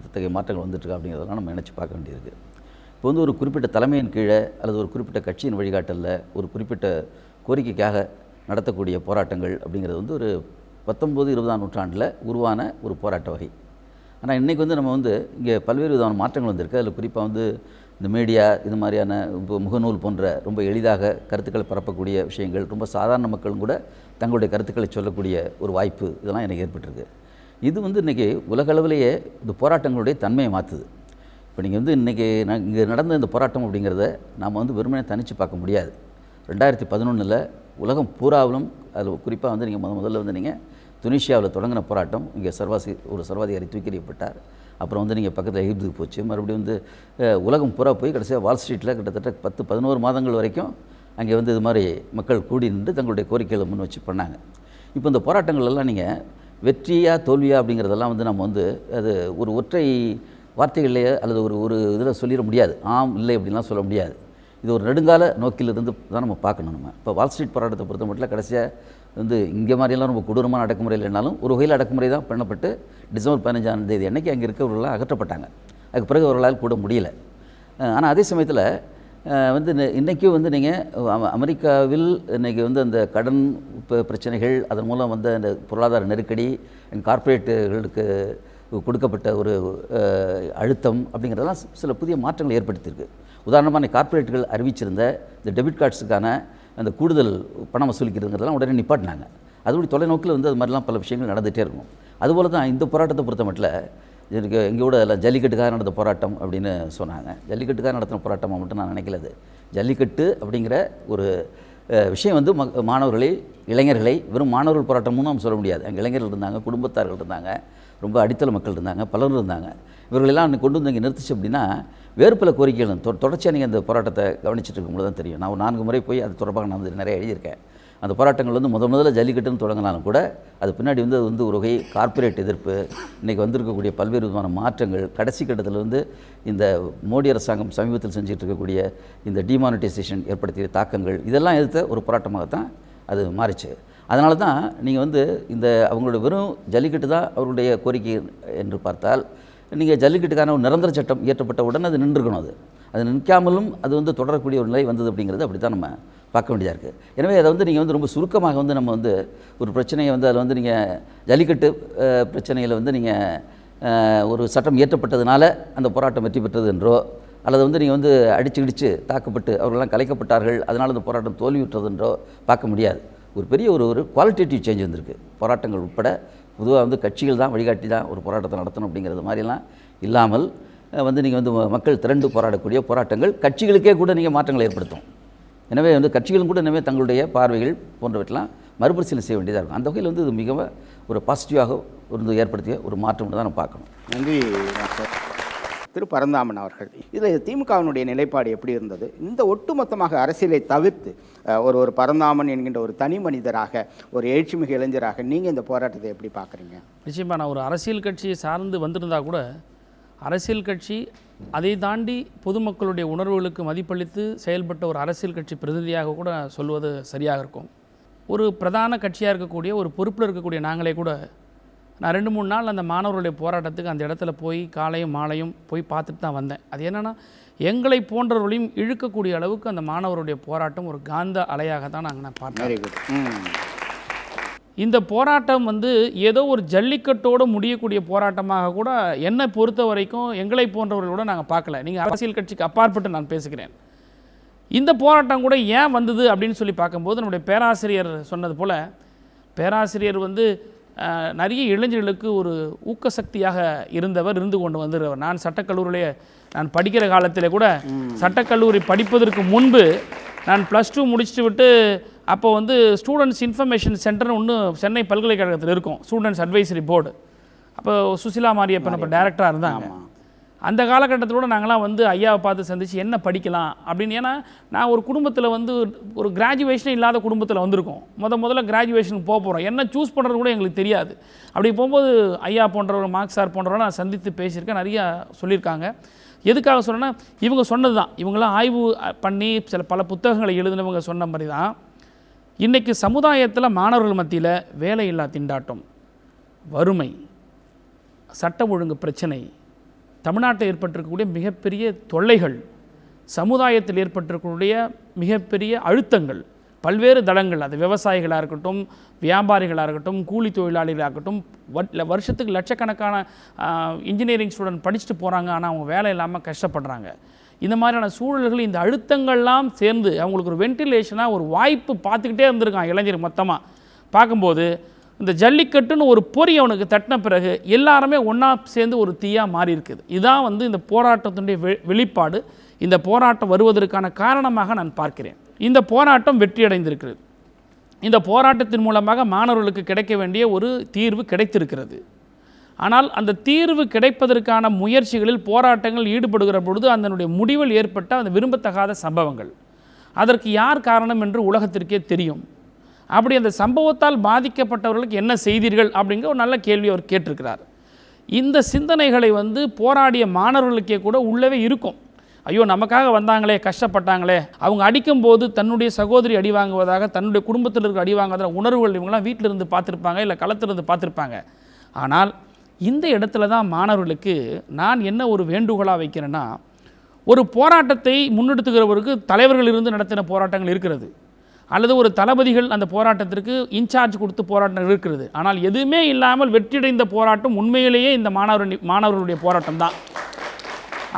இத்தகைய மாற்றங்கள் வந்துட்டுருக்கா அப்படிங்கிறதெல்லாம் நம்ம நினச்சி பார்க்க வேண்டியிருக்கு. இப்போ வந்து ஒரு குறிப்பிட்ட தலைமையின் கீழே அல்லது ஒரு குறிப்பிட்ட கட்சியின் வழிகாட்டலில் ஒரு குறிப்பிட்ட கோரிக்கைக்காக நடத்தக்கூடிய போராட்டங்கள் அப்படிங்கிறது வந்து ஒரு 19, 20ஆம் நூற்றாண்டில் உருவான ஒரு போராட்ட வகை. ஆனால் இன்றைக்கி வந்து நம்ம வந்து இங்கே பல்வேறு விதமான மாற்றங்கள் வந்திருக்கு. அதில் குறிப்பாக வந்து இந்த மீடியா, இது மாதிரியான இப்போ முகநூல் போன்ற ரொம்ப எளிதாக கருத்துக்களை பரப்பக்கூடிய விஷயங்கள், ரொம்ப சாதாரண மக்களும் கூட தங்களுடைய கருத்துக்களை சொல்லக்கூடிய ஒரு வாய்ப்பு, இதெல்லாம் எனக்கு ஏற்பட்டிருக்கு. இது வந்து இன்றைக்கி உலகளவிலேயே இந்த போராட்டங்களுடைய தன்மையை மாற்றுது. இப்போ நீங்கள் வந்து இன்றைக்கி இங்கே நடந்த இந்த போராட்டம் அப்படிங்கிறத நாம் வந்து வெறுமனே தனித்து பார்க்க முடியாது. 2011 உலகம் பூராவிலும், அதில் குறிப்பாக வந்து நீங்கள் முதல்ல வந்து நீங்கள் துனிஷியாவில் தொடங்கின போராட்டம், இங்கே ஒரு சர்வாதிகாரி தூக்கிறியப்பட்டார். அப்புறம் வந்து நீங்கள் பக்கத்தில் எகிப்துக்கு போச்சு, மறுபடியும் வந்து உலகம் பூரா போய் கடைசியாக வால் ஸ்ட்ரீட்டில் கிட்டத்தட்ட 10-11 மாதங்கள் வரைக்கும் அங்கே வந்து இது மாதிரி மக்கள் கூடி நின்று தங்களுடைய கோரிக்கைகளை முன் வச்சு பண்ணாங்க. இப்போ இந்த போராட்டங்கள்லாம் நீங்கள் வெற்றியா தோல்வியா அப்படிங்கிறதெல்லாம் வந்து நம்ம வந்து அது ஒரு ஒற்றை வார்த்தைகள்லையே அல்லது ஒரு இதில் சொல்லிட முடியாது. ஆம் இல்லை அப்படின்லாம் சொல்ல முடியாது. இது ஒரு நெடுங்கால நோக்கிலிருந்து தான் நம்ம பார்க்கணும். நம்ம இப்போ வால் ஸ்ட்ரீட் போராட்டத்தை பொறுத்த மட்டும் கடைசியாக வந்து இங்கே மாதிரியெல்லாம் ரொம்ப கொடூரமான அடக்குமுறை இல்லைனாலும் ஒரு வகையில் அடக்குமுறை தான் பண்ணப்பட்டு டிசம்பர் 15ஆம் தேதி அன்றைக்கி அங்கே இருக்கவர்களால் அகற்றப்பட்டாங்க. அதுக்கு பிறகு அவர்களால் கூட முடியலை. ஆனால் அதே சமயத்தில் வந்து இன்றைக்கும் வந்து நீங்கள் அமெரிக்காவில் இன்றைக்கி வந்து அந்த கடன் பிரச்சனைகள், அதன் மூலம் வந்து அந்த பொருளாதார நெருக்கடி, கார்ப்பரேட்டுகளுக்கு கொடுக்கப்பட்ட ஒரு அழுத்தம் அப்படிங்கிறதெல்லாம் சில புதிய மாற்றங்களை ஏற்படுத்தியிருக்கு. உதாரணமாக கார்ப்பரேட்டுகள் அறிவிச்சிருந்த இந்த டெபிட் கார்ட்ஸுக்கான அந்த கூடுதல் பணம் வசூலிக்கிறதுங்கிறதெல்லாம் உடனே நிப்பாட்டினாங்க. அதுபடி தொலைநோக்கில் வந்து அது மாதிரிலாம் பல விஷயங்கள் நடந்துகிட்டே இருக்கும். அதுபோல் தான் இந்த போராட்டத்தை பொறுத்த மட்டும் எனக்கு எங்கூட எல்லாம் ஜல்லிக்கட்டுக்காக நடந்த போராட்டம் அப்படின்னு சொன்னாங்க. ஜல்லிக்கட்டுக்காக நடத்தின போராட்டமாக மட்டும் நான் நினைக்கல. அது ஜல்லிக்கட்டு அப்படிங்கிற ஒரு விஷயம் வந்து மாணவர்களை, இளைஞர்களை, வெறும் மாணவர்கள் போராட்டமும் நம்ம சொல்ல முடியாது. அங்கே இளைஞர்கள் இருந்தாங்க, குடும்பத்தார்கள் இருந்தாங்க, ரொம்ப அடித்தள மக்கள் இருந்தாங்க, பலரும் இருந்தாங்க. இவர்களெல்லாம் அன்றைக்கி கொண்டு வந்து இங்கே நிறுத்திச்சு அப்படின்னா வேறு பல கோரிக்கைகள் தொடர்ச்சியாக நீங்கள் அந்த போராட்டத்தை கவனிச்சுட்டு இருக்கும்போது தான் தெரியும். நான் 4 முறை போய் அது தொடர்பாக நான் வந்து நிறைய எழுதியிருக்கேன். அந்த போராட்டங்கள் வந்து முதல்ல ஜல்லிக்கட்டுன்னு தொடங்கினாலும் கூட அது பின்னாடி வந்து அது வந்து ஒரு வகை கார்ப்பரேட் எதிர்ப்பு, இன்றைக்கி வந்திருக்கக்கூடிய பல்வேறு விதமான மாற்றங்கள், கடைசி கட்டத்தில் வந்து இந்த மோடி அரசாங்கம் சமீபத்தில் செஞ்சுட்டு இருக்கக்கூடிய இந்த டிமானிட்டைசேஷன் ஏற்படுத்திய தாக்கங்கள், இதெல்லாம் எதிர்த்த ஒரு போராட்டமாகத்தான் அது மாறிச்சு. அதனால தான் நீங்கள் வந்து இந்த அவங்களோட வெறும் ஜல்லிக்கட்டு தான் அவருடைய கோரிக்கை என்று பார்த்தால், நீங்கள் ஜல்லிக்கட்டுக்கான ஒரு நிரந்தர சட்டம் இயற்றப்பட்ட உடனே அது நின்றுக்கணும். அது நிற்காமலும் அது வந்து தொடரக்கூடிய ஒரு நிலை வந்தது அப்படிங்கிறது அப்படி தான் நம்ம பார்க்க வேண்டியதாக இருக்குது. எனவே அதை வந்து நீங்கள் வந்து ரொம்ப சுருக்கமாக வந்து நம்ம வந்து ஒரு பிரச்சனையை வந்து அதில் வந்து நீங்கள் ஜல்லிக்கட்டு பிரச்சனையில் வந்து நீங்கள் ஒரு சட்டம் இயற்றப்பட்டதுனால அந்த போராட்டம் வெற்றி பெற்றது என்றோ, அல்லது வந்து நீங்கள் வந்து அடித்து தாக்கப்பட்டு அவர்களெல்லாம் கலைக்கப்பட்டார்கள் அதனால் அந்த போராட்டம் தோல்வியுற்றது என்றோ பார்க்க முடியாது. ஒரு பெரிய ஒரு குவாலிட்டேட்டிவ் சேஞ்ச் வந்திருக்கு. போராட்டங்கள் உட்பட பொதுவாக வந்து கட்சிகள் தான் வழிகாட்டி தான் ஒரு போராட்டத்தை நடத்தணும் அப்படிங்கிறது மாதிரிலாம் இல்லாமல் வந்து நீங்கள் வந்து மக்கள் திரண்டு போராடக்கூடிய போராட்டங்கள் கட்சிகளுக்கே கூட நீங்கள் மாற்றங்களை ஏற்படுத்தும். எனவே வந்து கட்சிகளும் கூட இனிமேல் தங்களுடைய பார்வைகள் போன்றவற்றெல்லாம் மறுபரிசீலனை செய்ய வேண்டியதாக இருக்கும். அந்த வகையில் வந்து இது மிக ஒரு பாசிட்டிவாக ஒரு ஏற்படுத்திய ஒரு மாற்றம் தான் நம்ம பார்க்கணும். நன்றி டாக்டர். திரு பரந்தாமன் அவர்கள், இதில் திமுகவினுடைய நிலைப்பாடு எப்படி இருந்தது? இந்த ஒட்டுமொத்தமாக அரசியலை தவிர்த்து ஒரு பரந்தாமன் என்கின்ற ஒரு தனி மனிதராக, ஒரு எழுச்சிமிகு இளைஞராக நீங்கள் இந்த போராட்டத்தை எப்படி பார்க்குறீங்க? நிச்சயமாக நான் ஒரு அரசியல் கட்சியை சார்ந்து வந்திருந்தால் கூட அரசியல் கட்சி அதை தாண்டி பொதுமக்களுடைய உணர்வுகளுக்கு மதிப்பளித்து செயல்பட்ட ஒரு அரசியல் கட்சி பிரதிநிதியாக கூட சொல்வது சரியாக இருக்கும். ஒரு பிரதான கட்சியாக இருக்கக்கூடிய ஒரு பொறுப்பில் இருக்கக்கூடிய நாங்களே கூட நான் 2-3 நாள் அந்த மாணவர்களுடைய போராட்டத்துக்கு அந்த இடத்துல போய் காலையும் மாலையும் போய் பார்த்துட்டு தான் வந்தேன். அது என்னென்னா எங்களை போன்றவர்களையும் இழுக்கக்கூடிய அளவுக்கு அந்த மாணவருடைய போராட்டம் ஒரு காந்த அலையாக தான் நான் பார்த்தேன். இந்த போராட்டம் வந்து ஏதோ ஒரு ஜல்லிக்கட்டோடு முடியக்கூடிய போராட்டமாக கூட என்னை பொறுத்த வரைக்கும் எங்களை போன்றவர்களோட நாங்கள் பார்க்கல. நீங்கள் அரசியல் கட்சிக்கு அப்பாற்பட்டு நான் பேசுகிறேன். இந்த போராட்டம் கூட ஏன் வந்தது அப்படின்னு சொல்லி பார்க்கும்போது நம்முடைய பேராசிரியர் சொன்னது போல், பேராசிரியர் வந்து நிறைய இளைஞர்களுக்கு ஒரு ஊக்கசக்தியாக இருந்து கொண்டு வந்துடுறவர். நான் சட்டக்கல்லூரியிலே நான் படிக்கிற காலத்தில் கூட சட்டக்கல்லூரி படிப்பதற்கு முன்பு நான் +2 முடிச்சுட்டு விட்டு அப்போ வந்து ஸ்டூடெண்ட்ஸ் இன்ஃபர்மேஷன் சென்டர்னு ஒன்று சென்னை பல்கலைக்கழகத்தில் இருக்கும், ஸ்டூடெண்ட்ஸ் அட்வைசரி போர்டு. அப்போ சுசிலா மாரியப்பன் அப்போ டைரக்டராக இருந்தாங்க. அந்த காலகட்டத்திலோட நாங்களாம் வந்து ஐயாவை பார்த்து சந்தித்து என்ன படிக்கலாம் அப்படின்னு. ஏன்னா நான் ஒரு குடும்பத்தில் வந்து ஒரு கிராஜுவேஷனே இல்லாத குடும்பத்தில் வந்திருக்கோம். முதல்ல கிராஜுவேஷனுக்கு போகிறோம், என்ன சூஸ் பண்ணுறது கூட எங்களுக்கு தெரியாது. அப்படி போகும்போது ஐயா போன்றவர், மார்க் சார் போன்றவரை நான் சந்தித்து பேசியிருக்கேன், நிறையா சொல்லியிருக்காங்க. எதுக்காக சொன்னேன்னா இவங்க சொன்னது தான், இவங்களாம் ஆய்வு பண்ணி பல புத்தகங்களை எழுதினவங்க சொன்ன மாதிரி தான் இன்றைக்கி சமுதாயத்தில் மாணவர்கள் மத்தியில் வேலையில்லா திண்டாட்டம், வறுமை, சட்டம் ஒழுங்கு பிரச்சனை, தமிழ்நாட்டில் ஏற்பட்டிருக்கக்கூடிய மிகப்பெரிய தொல்லைகள், சமுதாயத்தில் ஏற்பட்டிருக்கக்கூடிய மிகப்பெரிய அழுத்தங்கள், பல்வேறு தளங்கள், அது விவசாயிகளாக இருக்கட்டும், வியாபாரிகளாக இருக்கட்டும், கூலி தொழிலாளிகளாக இருக்கட்டும், வருஷத்துக்கு லட்சக்கணக்கான இன்ஜினியரிங் ஸ்டூடெண்ட் படிச்சுட்டு போகிறாங்க, ஆனால் அவங்க வேலை இல்லாமல் கஷ்டப்படுறாங்க. இந்த மாதிரியான சூழல்கள், இந்த அழுத்தங்கள்லாம் சேர்ந்து அவங்களுக்கு ஒரு வென்டிலேஷனாக ஒரு வாய்ப்பு பார்த்துக்கிட்டே இருந்திருக்கான் இளைஞர் மொத்தமாக பார்க்கும்போது. இந்த ஜல்லிக்கட்டுன்னு ஒரு பொறி அவனுக்கு தட்டின பிறகு எல்லாருமே ஒன்றா சேர்ந்து ஒரு தீயாக மாறி இருக்குது. இதுதான் வந்து இந்த போராட்டத்தினுடைய வெளிப்பாடு. இந்த போராட்டம் வருவதற்கான காரணமாக நான் பார்க்கிறேன். இந்த போராட்டம் வெற்றியடைந்திருக்கிறது. இந்த போராட்டத்தின் மூலமாக மாணவர்களுக்கு கிடைக்க வேண்டிய ஒரு தீர்வு கிடைத்திருக்கிறது. ஆனால் அந்த தீர்வு கிடைப்பதற்கான முயற்சிகளில் போராட்டங்கள் ஈடுபடுகிற பொழுது அதனுடைய முடிவில் ஏற்பட்ட அந்த விரும்பத்தகாத சம்பவங்கள், அதற்கு யார் காரணம் என்று உலகத்திற்கே தெரியும். அப்படி அந்த சம்பவத்தால் பாதிக்கப்பட்டவர்களுக்கு என்ன செய்தீர்கள் அப்படிங்கிற ஒரு நல்ல கேள்வி அவர் கேட்டிருக்கிறார். இந்த சிந்தனைகளை வந்து போராடிய மாணவர்களுக்கே கூட உள்ளவே இருக்கும். ஐயோ நமக்காக வந்தாங்களே, கஷ்டப்பட்டாங்களே, அவங்க அடிக்கும்போது தன்னுடைய சகோதரி அடி வாங்குவதாக, தன்னுடைய குடும்பத்தில் இருக்கிற அடி வாங்குவதாக உணர்வுகள் இவங்களாம் வீட்டில் இருந்து பார்த்துருப்பாங்க, இல்லை களத்திலிருந்து பார்த்துருப்பாங்க. ஆனால் இந்த இடத்துல தான் மாணவர்களுக்கு நான் என்ன ஒரு வேண்டுகோளாக வைக்கிறேன்னா, ஒரு போராட்டத்தை முன்னெடுத்துக்கிறவருக்கு தலைவர்கள் இருந்து நடத்தின போராட்டங்கள் இருக்கிறது, அல்லது ஒரு தளபதிகள் அந்த போராட்டத்திற்கு இன்சார்ஜ் கொடுத்து போராட்டம் இருக்கிறது. ஆனால் எதுவுமே இல்லாமல் வெற்றியடைந்த போராட்டம் உண்மையிலேயே இந்த மாணவர்களுடைய போராட்டம் தான்.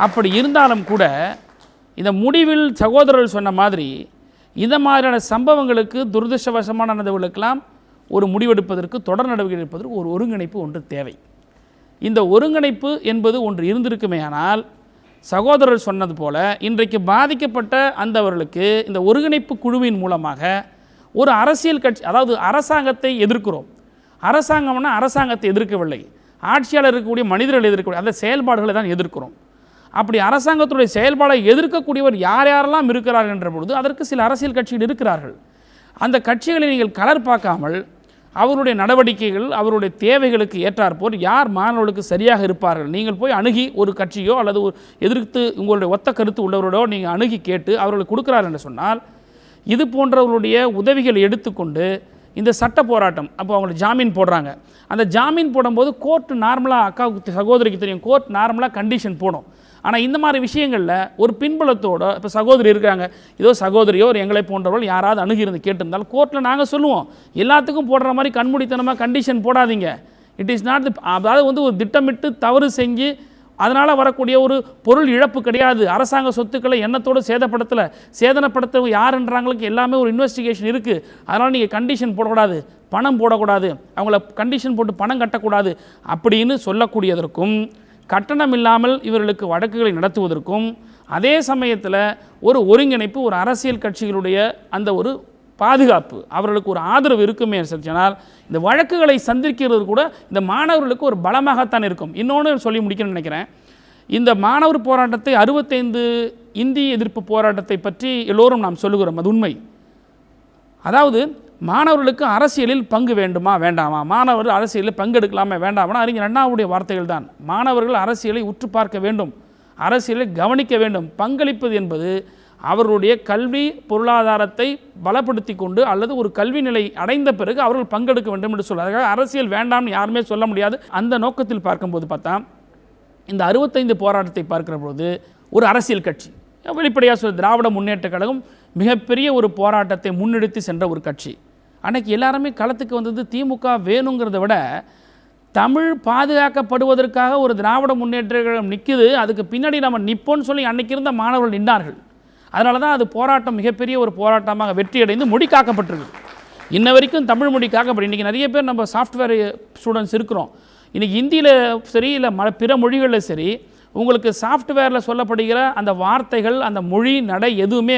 அப்படி இருந்தாலும் கூட இந்த முடிவில் சகோதரர்கள் சொன்ன மாதிரி இந்த மாதிரியான சம்பவங்களுக்கு, துரதிர்ஷ்டவசமான நடந்தவர்களுக்கெல்லாம் ஒரு முடிவெடுப்பதற்கு, தொடர் நடவடிக்கை எடுப்பதற்கு ஒரு ஒருங்கிணைப்பு ஒன்று தேவை. இந்த ஒருங்கிணைப்பு என்பது ஒன்று இருந்திருக்குமே. ஆனால் சகோதரர் சொன்னது போல இன்றைக்கு பாதிக்கப்பட்ட அந்தவர்களுக்கு இந்த ஒருங்கிணைப்பு குழுவின் மூலமாக ஒரு அரசியல் கட்சி, அதாவது அரசாங்கத்தை எதிர்க்கிறோம், அரசாங்கம்னா அரசாங்கத்தை எதிர்க்கவில்லை, ஆட்சியாளர் இருக்கக்கூடிய மனிதர்கள் எதிர்க்கக்கூடிய அந்த செயல்பாடுகளை தான் எதிர்க்கிறோம். அப்படி அரசாங்கத்துடைய செயல்பாடை எதிர்க்கக்கூடியவர் யார் யாரெல்லாம் இருக்கிறார்கள் என்ற பொழுது அதற்கு சில அரசியல் கட்சிகள் இருக்கிறார்கள். அந்த கட்சிகளை நீங்கள் கலர் பார்க்காமல் அவருடைய நடவடிக்கைகள் அவருடைய தேவைகளுக்கு ஏற்றாற்போல் யார் மாணவர்களுக்கு சரியாக இருப்பார்கள், நீங்கள் போய் அணுகி ஒரு கட்சியோ அல்லது ஒரு எதிர்த்து உங்களுடைய ஒத்த கருத்து உள்ளவரோடோ நீங்கள் அணுகி கேட்டு அவர்களுக்கு கொடுக்குறார் என்று சொன்னால், இது போன்றவர்களுடைய உதவிகளை எடுத்துக்கொண்டு இந்த சட்ட போராட்டம், அப்போ அவங்களுக்கு ஜாமீன் போடுறாங்க. அந்த ஜாமீன் போடும்போது கோர்ட் நார்மலாக, அக்காவுக்கு சகோதரிக்கு தெரியும், கோர்ட் நார்மலாக கண்டிஷன் போடும். ஆனால் இந்த மாதிரி விஷயங்களில் ஒரு பின்புலத்தோடு இப்போ சகோதரி இருக்காங்க, ஏதோ சகோதரியோ ஒரு எங்களை போன்றவர்கள் யாராவது அணுகிருந்து கேட்டிருந்தாலும் கோர்ட்டில் நாங்கள் சொல்லுவோம், எல்லாத்துக்கும் போடுற மாதிரி கண்மூடித்தனமாக கண்டிஷன் போடாதீங்க. இட் இஸ் நாட் அதாவது ஒரு திட்டமிட்டு தவறு செஞ்சு அதனால் வரக்கூடிய ஒரு பொருள் இழப்பு கிடையாது. அரசாங்க சொத்துக்களை எண்ணத்தோடு சேதனப்படுத்த யாருன்றாங்களுக்கு எல்லாமே ஒரு இன்வெஸ்டிகேஷன் இருக்குது. அதனால் நீங்கள் கண்டிஷன் போடக்கூடாது, பணம் போடக்கூடாது, அவங்கள கண்டிஷன் போட்டு பணம் கட்டக்கூடாது அப்படின்னு சொல்லக்கூடியதற்கும், கட்டணம் இல்லாமல் இவர்களுக்கு வழக்குகளை நடத்துவதற்கும், அதே சமயத்தில் ஒரு ஒருங்கிணைப்பு, ஒரு அரசியல் கட்சிகளுடைய அந்த ஒரு பாதுகாப்பு, அவர்களுக்கு ஒரு ஆதரவு இருக்குமே சொன்னால் இந்த வழக்குகளை சந்திக்கிறது கூட இந்த மாணவர்களுக்கு ஒரு பலமாகத்தான் இருக்கும். இன்னொன்று சொல்லி முடிக்கணும்னு நினைக்கிறேன். இந்த மாணவர் போராட்டத்தை 65 இந்திய எதிர்ப்பு போராட்டத்தை பற்றி எல்லோரும் நாம் சொல்லுகிறோம், அது உண்மை. அதாவது மாணவர்களுக்கு அரசியலில் பங்கு வேண்டுமா வேண்டாமா, மாணவர் அரசியலில் பங்கெடுக்கலாமா வேண்டாமா, அறிஞர் அண்ணாவுடைய வார்த்தைகள் தான். மாணவர்கள் அரசியலை உற்று பார்க்க வேண்டும், அரசியலை கவனிக்க வேண்டும். பங்களிப்பது என்பது அவர்களுடைய கல்வி பொருளாதாரத்தை பலப்படுத்தி கொண்டு அல்லது ஒரு கல்வி நிலை அடைந்த பிறகு அவர்கள் பங்கெடுக்க வேண்டும் என்று சொல்ல, அரசியல் வேண்டாம்னு யாருமே சொல்ல முடியாது. அந்த நோக்கத்தில் பார்க்கும்போது பார்த்தா இந்த 65 போராட்டத்தை பார்க்கிற பொழுது ஒரு அரசியல் கட்சி, வெளிப்படையாக சொல்ல திராவிட முன்னேற்ற கழகம் மிகப்பெரிய ஒரு போராட்டத்தை முன்னெடுத்து சென்ற ஒரு கட்சி. அன்றைக்கி எல்லாருமே களத்துக்கு வந்தது திமுக வேணுங்கிறத விட தமிழ் பாதுகாக்கப்படுவதற்காக ஒரு திராவிட முன்னேற்ற கழகம் நிற்குது, அதுக்கு பின்னாடி நம்ம நிற்போன்னு சொல்லி அன்றைக்கி இருந்த மாணவர்கள் நின்றார்கள். அதனால தான் அது போராட்டம் மிகப்பெரிய ஒரு போராட்டமாக வெற்றியடைந்து மொழி காக்கப்பட்டிருக்கு. இன்ன வரைக்கும் தமிழ் மொழி காக்கப்படும். இன்றைக்கி நிறைய பேர் நம்ம சாஃப்ட்வேர் ஸ்டூடெண்ட்ஸ் இருக்கிறோம். இன்றைக்கி ஹிந்தியில் சரி இல்லை பிற மொழிகளில் சரி, உங்களுக்கு சாஃப்ட்வேரில் சொல்லப்படுகிற அந்த வார்த்தைகள், அந்த மொழி நடை எதுவுமே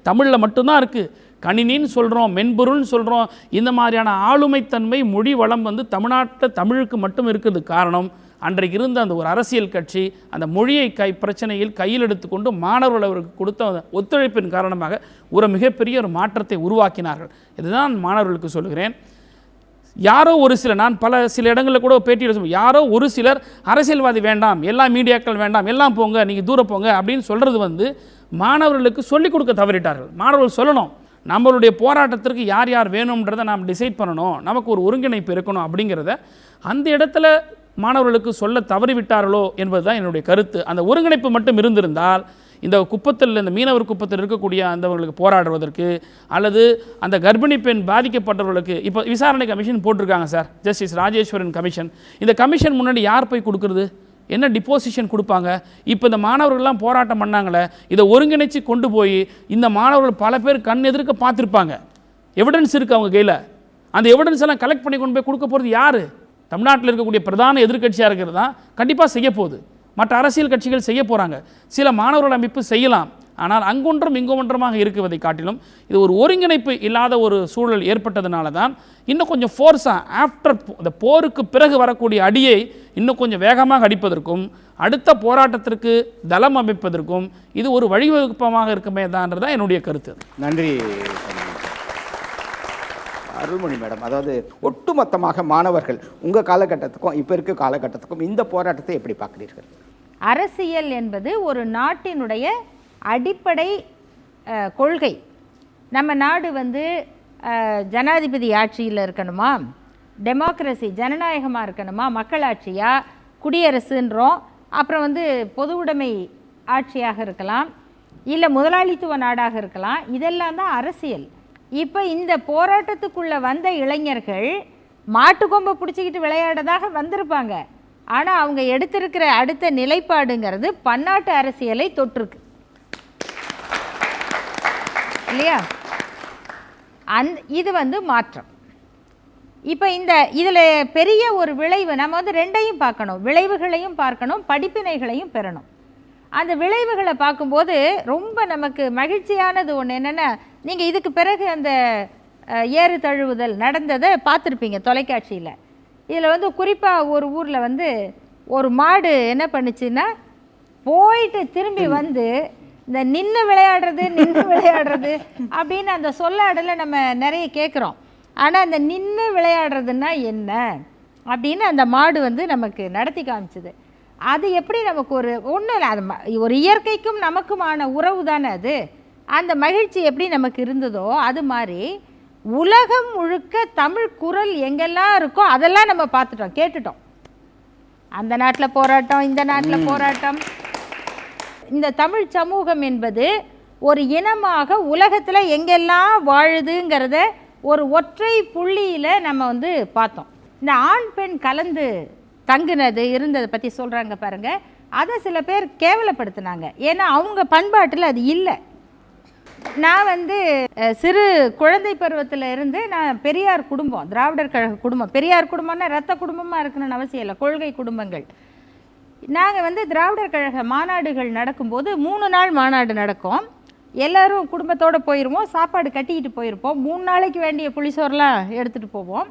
தமிழில் மட்டும்தான் இருக்குது. கணினின்னு சொல்கிறோம், மென்பொருள்னு சொல்கிறோம். இந்த மாதிரியான ஆளுமைத்தன்மை மொழி வளம் தமிழ்நாட்டில் தமிழுக்கு மட்டும் இருக்கிறது. காரணம், அன்றைக்கு இருந்த அந்த ஒரு அரசியல் கட்சி அந்த மொழியை பிரச்சனையில் கையில் எடுத்துக்கொண்டு மாணவர்கள் அவருக்கு கொடுத்த ஒத்துழைப்பின் காரணமாக ஒரு மிகப்பெரிய ஒரு மாற்றத்தை உருவாக்கினார்கள். இதுதான் மாணவர்களுக்கு சொல்லுகிறேன். யாரோ ஒரு சிலர், நான் சில இடங்களில் கூட பேட்டியில் சொல்லுவேன், யாரோ ஒரு சிலர் அரசியல்வாதி வேண்டாம், எல்லா மீடியாக்கள் வேண்டாம், எல்லாம் போங்க, நீங்கள் தூரம் போங்க அப்படின்னு சொல்கிறது மாணவர்களுக்கு சொல்லிக் கொடுக்க தவறிட்டார்கள். மாணவர்கள் சொல்லணும், நம்மளுடைய போராட்டத்திற்கு யார் யார் வேணும்ன்றதை நாம் டிசைட் பண்ணணும், நமக்கு ஒரு ஒருங்கிணைப்பு இருக்கணும் அப்படிங்கிறத அந்த இடத்துல மாணவர்களுக்கு சொல்ல தவறிவிட்டார்களோ என்பது தான் என்னுடைய கருத்து. அந்த ஒருங்கிணைப்பு மட்டும் இருந்திருந்தால் இந்த குப்பத்தில், இந்த மீனவர் குப்பத்தில் இருக்கக்கூடிய அந்தவர்களுக்கு போராடுவதற்கு அல்லது அந்த கர்ப்பிணி பெண் பாதிக்கப்பட்டவர்களுக்கு இப்போ விசாரணை கமிஷன் போட்டிருக்காங்க சார், ஜஸ்டிஸ் ராஜேஸ்வரன் கமிஷன். இந்த கமிஷன் முன்னாடி யார் போய் கொடுக்குறது, என்ன டிப்போசிஷன் கொடுப்பாங்க? இப்போ இந்த மாணவர்கள்லாம் போராட்டம் பண்ணாங்களே, இதை ஒருங்கிணைச்சு கொண்டு போய் இந்த மாணவர்கள் பல பேர் கண் எதிர்க்க பார்த்துருப்பாங்க, எவிடன்ஸ் இருக்குது அவங்க கையில். அந்த எவிடன்ஸ் எல்லாம் கலெக்ட் பண்ணி கொண்டு போய் கொடுக்க போகிறது யார்? தமிழ்நாட்டில் இருக்கக்கூடிய பிரதான எதிர்க்கட்சியாக இருக்கிறது தான் கண்டிப்பாக செய்ய போகுது. மற்ற அரசியல் கட்சிகள் செய்ய போகிறாங்க, சில மாணவர்கள் அமைப்பு செய்யலாம். ஆனால் அங்கொன்றும் இங்கொன்றுமாக இருக்குவதை காட்டிலும் இது ஒரு ஒருங்கிணைப்பு இல்லாத ஒரு சூழல் ஏற்பட்டதுனால தான் இன்னும் கொஞ்சம் ஃபோர்ஸாக ஆஃப்டர் இந்த போருக்கு பிறகு வரக்கூடிய அடியை இன்னும் கொஞ்சம் வேகமாக அடிப்பதற்கும் அடுத்த போராட்டத்திற்கு தளம் அமைப்பதற்கும் இது ஒரு வழிவகுப்பமாக இருக்குமே தான்றதான் என்னுடைய கருத்து. நன்றி அருள்மொழி மேடம். அதாவது ஒட்டுமொத்தமாக மாணவர்கள் உங்கள் காலகட்டத்துக்கும் இப்போ இருக்க காலகட்டத்துக்கும் இந்த போராட்டத்தை எப்படி பார்க்குறீர்கள்? அரசியல் என்பது ஒரு நாட்டினுடைய அடிப்படை கொள்கை. நம்ம நாடு ஜனாதிபதி ஆட்சியில் இருக்கணுமா, டெமோக்ரஸி ஜனநாயகமாக இருக்கணுமா, மக்களாட்சியா, குடியரசுன்றோம், அப்புறம் பொது உடைமை ஆட்சியாக இருக்கலாம், இல்லை முதலாளித்துவ நாடாக இருக்கலாம். இதெல்லாம் தான் அரசியல். இப்போ இந்த போராட்டத்துக்குள்ளே வந்த இளைஞர்கள் மாட்டுக்கொம்பை பிடிச்சிக்கிட்டு விளையாடதாக வந்திருப்பாங்க. ஆனால் அவங்க எடுத்திருக்கிற அடுத்த நிலைப்பாடுங்கிறது பன்னாட்டு அரசியலை தொற்றுருக்கு இல்லையா? இது மாற்றம். இப்போ இதில் பெரிய ஒரு விளைவு நம்ம வந்து ரெண்டையும் பார்க்கணும், விளைவுகளையும் பார்க்கணும், படிப்பினைகளையும் பெறணும். அந்த விளைவுகளை பார்க்கும்போது ரொம்ப நமக்கு மகிழ்ச்சியானது ஒன்று என்னென்னா, நீங்கள் இதுக்கு பிறகு அந்த ஏறு தழுவுதல் நடந்ததை பார்த்துருப்பீங்க தொலைக்காட்சியில். இதில் வந்து குறிப்பாக ஒரு ஊரில் வந்து ஒரு மாடு என்ன பண்ணுச்சுன்னா, போயிட்டு திரும்பி வந்து இந்த நின்று விளையாடுறது அப்படின்னு அந்த சொல்லாடலை நம்ம நிறைய கேட்குறோம். ஆனால் அந்த நின்று விளையாடுறதுன்னா என்ன அப்படின்னு அந்த மாடு வந்து நமக்கு நடத்தி காமிச்சுது. அது எப்படி நமக்கு ஒன்றும் இல்லை, அது ஒரு இயற்கைக்கும் நமக்குமான உறவு தானே அது. அந்த மகிழ்ச்சி எப்படி நமக்கு இருந்ததோ அது மாதிரி உலகம் முழுக்க தமிழ் குரல் எங்கெல்லாம் இருக்கோ அதெல்லாம் நம்ம பார்த்துட்டோம், கேட்டுட்டோம். அந்த நாட்டில் போராட்டம், இந்த நாட்டில் போராட்டம். இந்த தமிழ் சமூகம் என்பது ஒரு இனமாக உலகத்தில் எங்கெல்லாம் வாழுதுங்கிறத ஒரு ஒற்றை புள்ளியில் நம்ம வந்து பார்த்தோம். இந்த ஆண் பெண் கலந்து தங்குனது இருந்ததை பற்றி சொல்கிறாங்க பாருங்கள். அதை சில பேர் கேவலப்படுத்தினாங்க, ஏன்னா அவங்க பண்பாட்டில் அது இல்லை. நான் வந்து சிறு குழந்தை பருவத்தில் இருந்து நான் பெரியார் குடும்பம், திராவிடர் கழக குடும்பம். பெரியார் குடும்பம்னா ரத்த குடும்பமாக இருக்கணும்னு அவசியம் இல்லை, கொள்கை குடும்பங்கள். நாங்கள் வந்து திராவிடர் கழக மாநாடுகள் நடக்கும்போது 3 நாள் மாநாடு நடக்கும். எல்லோரும் குடும்பத்தோடு போயிடுவோம், சாப்பாடு கட்டிக்கிட்டு போயிருப்போம். 3 நாளைக்கு வேண்டிய புளிசோரெலாம் எடுத்துகிட்டு போவோம்.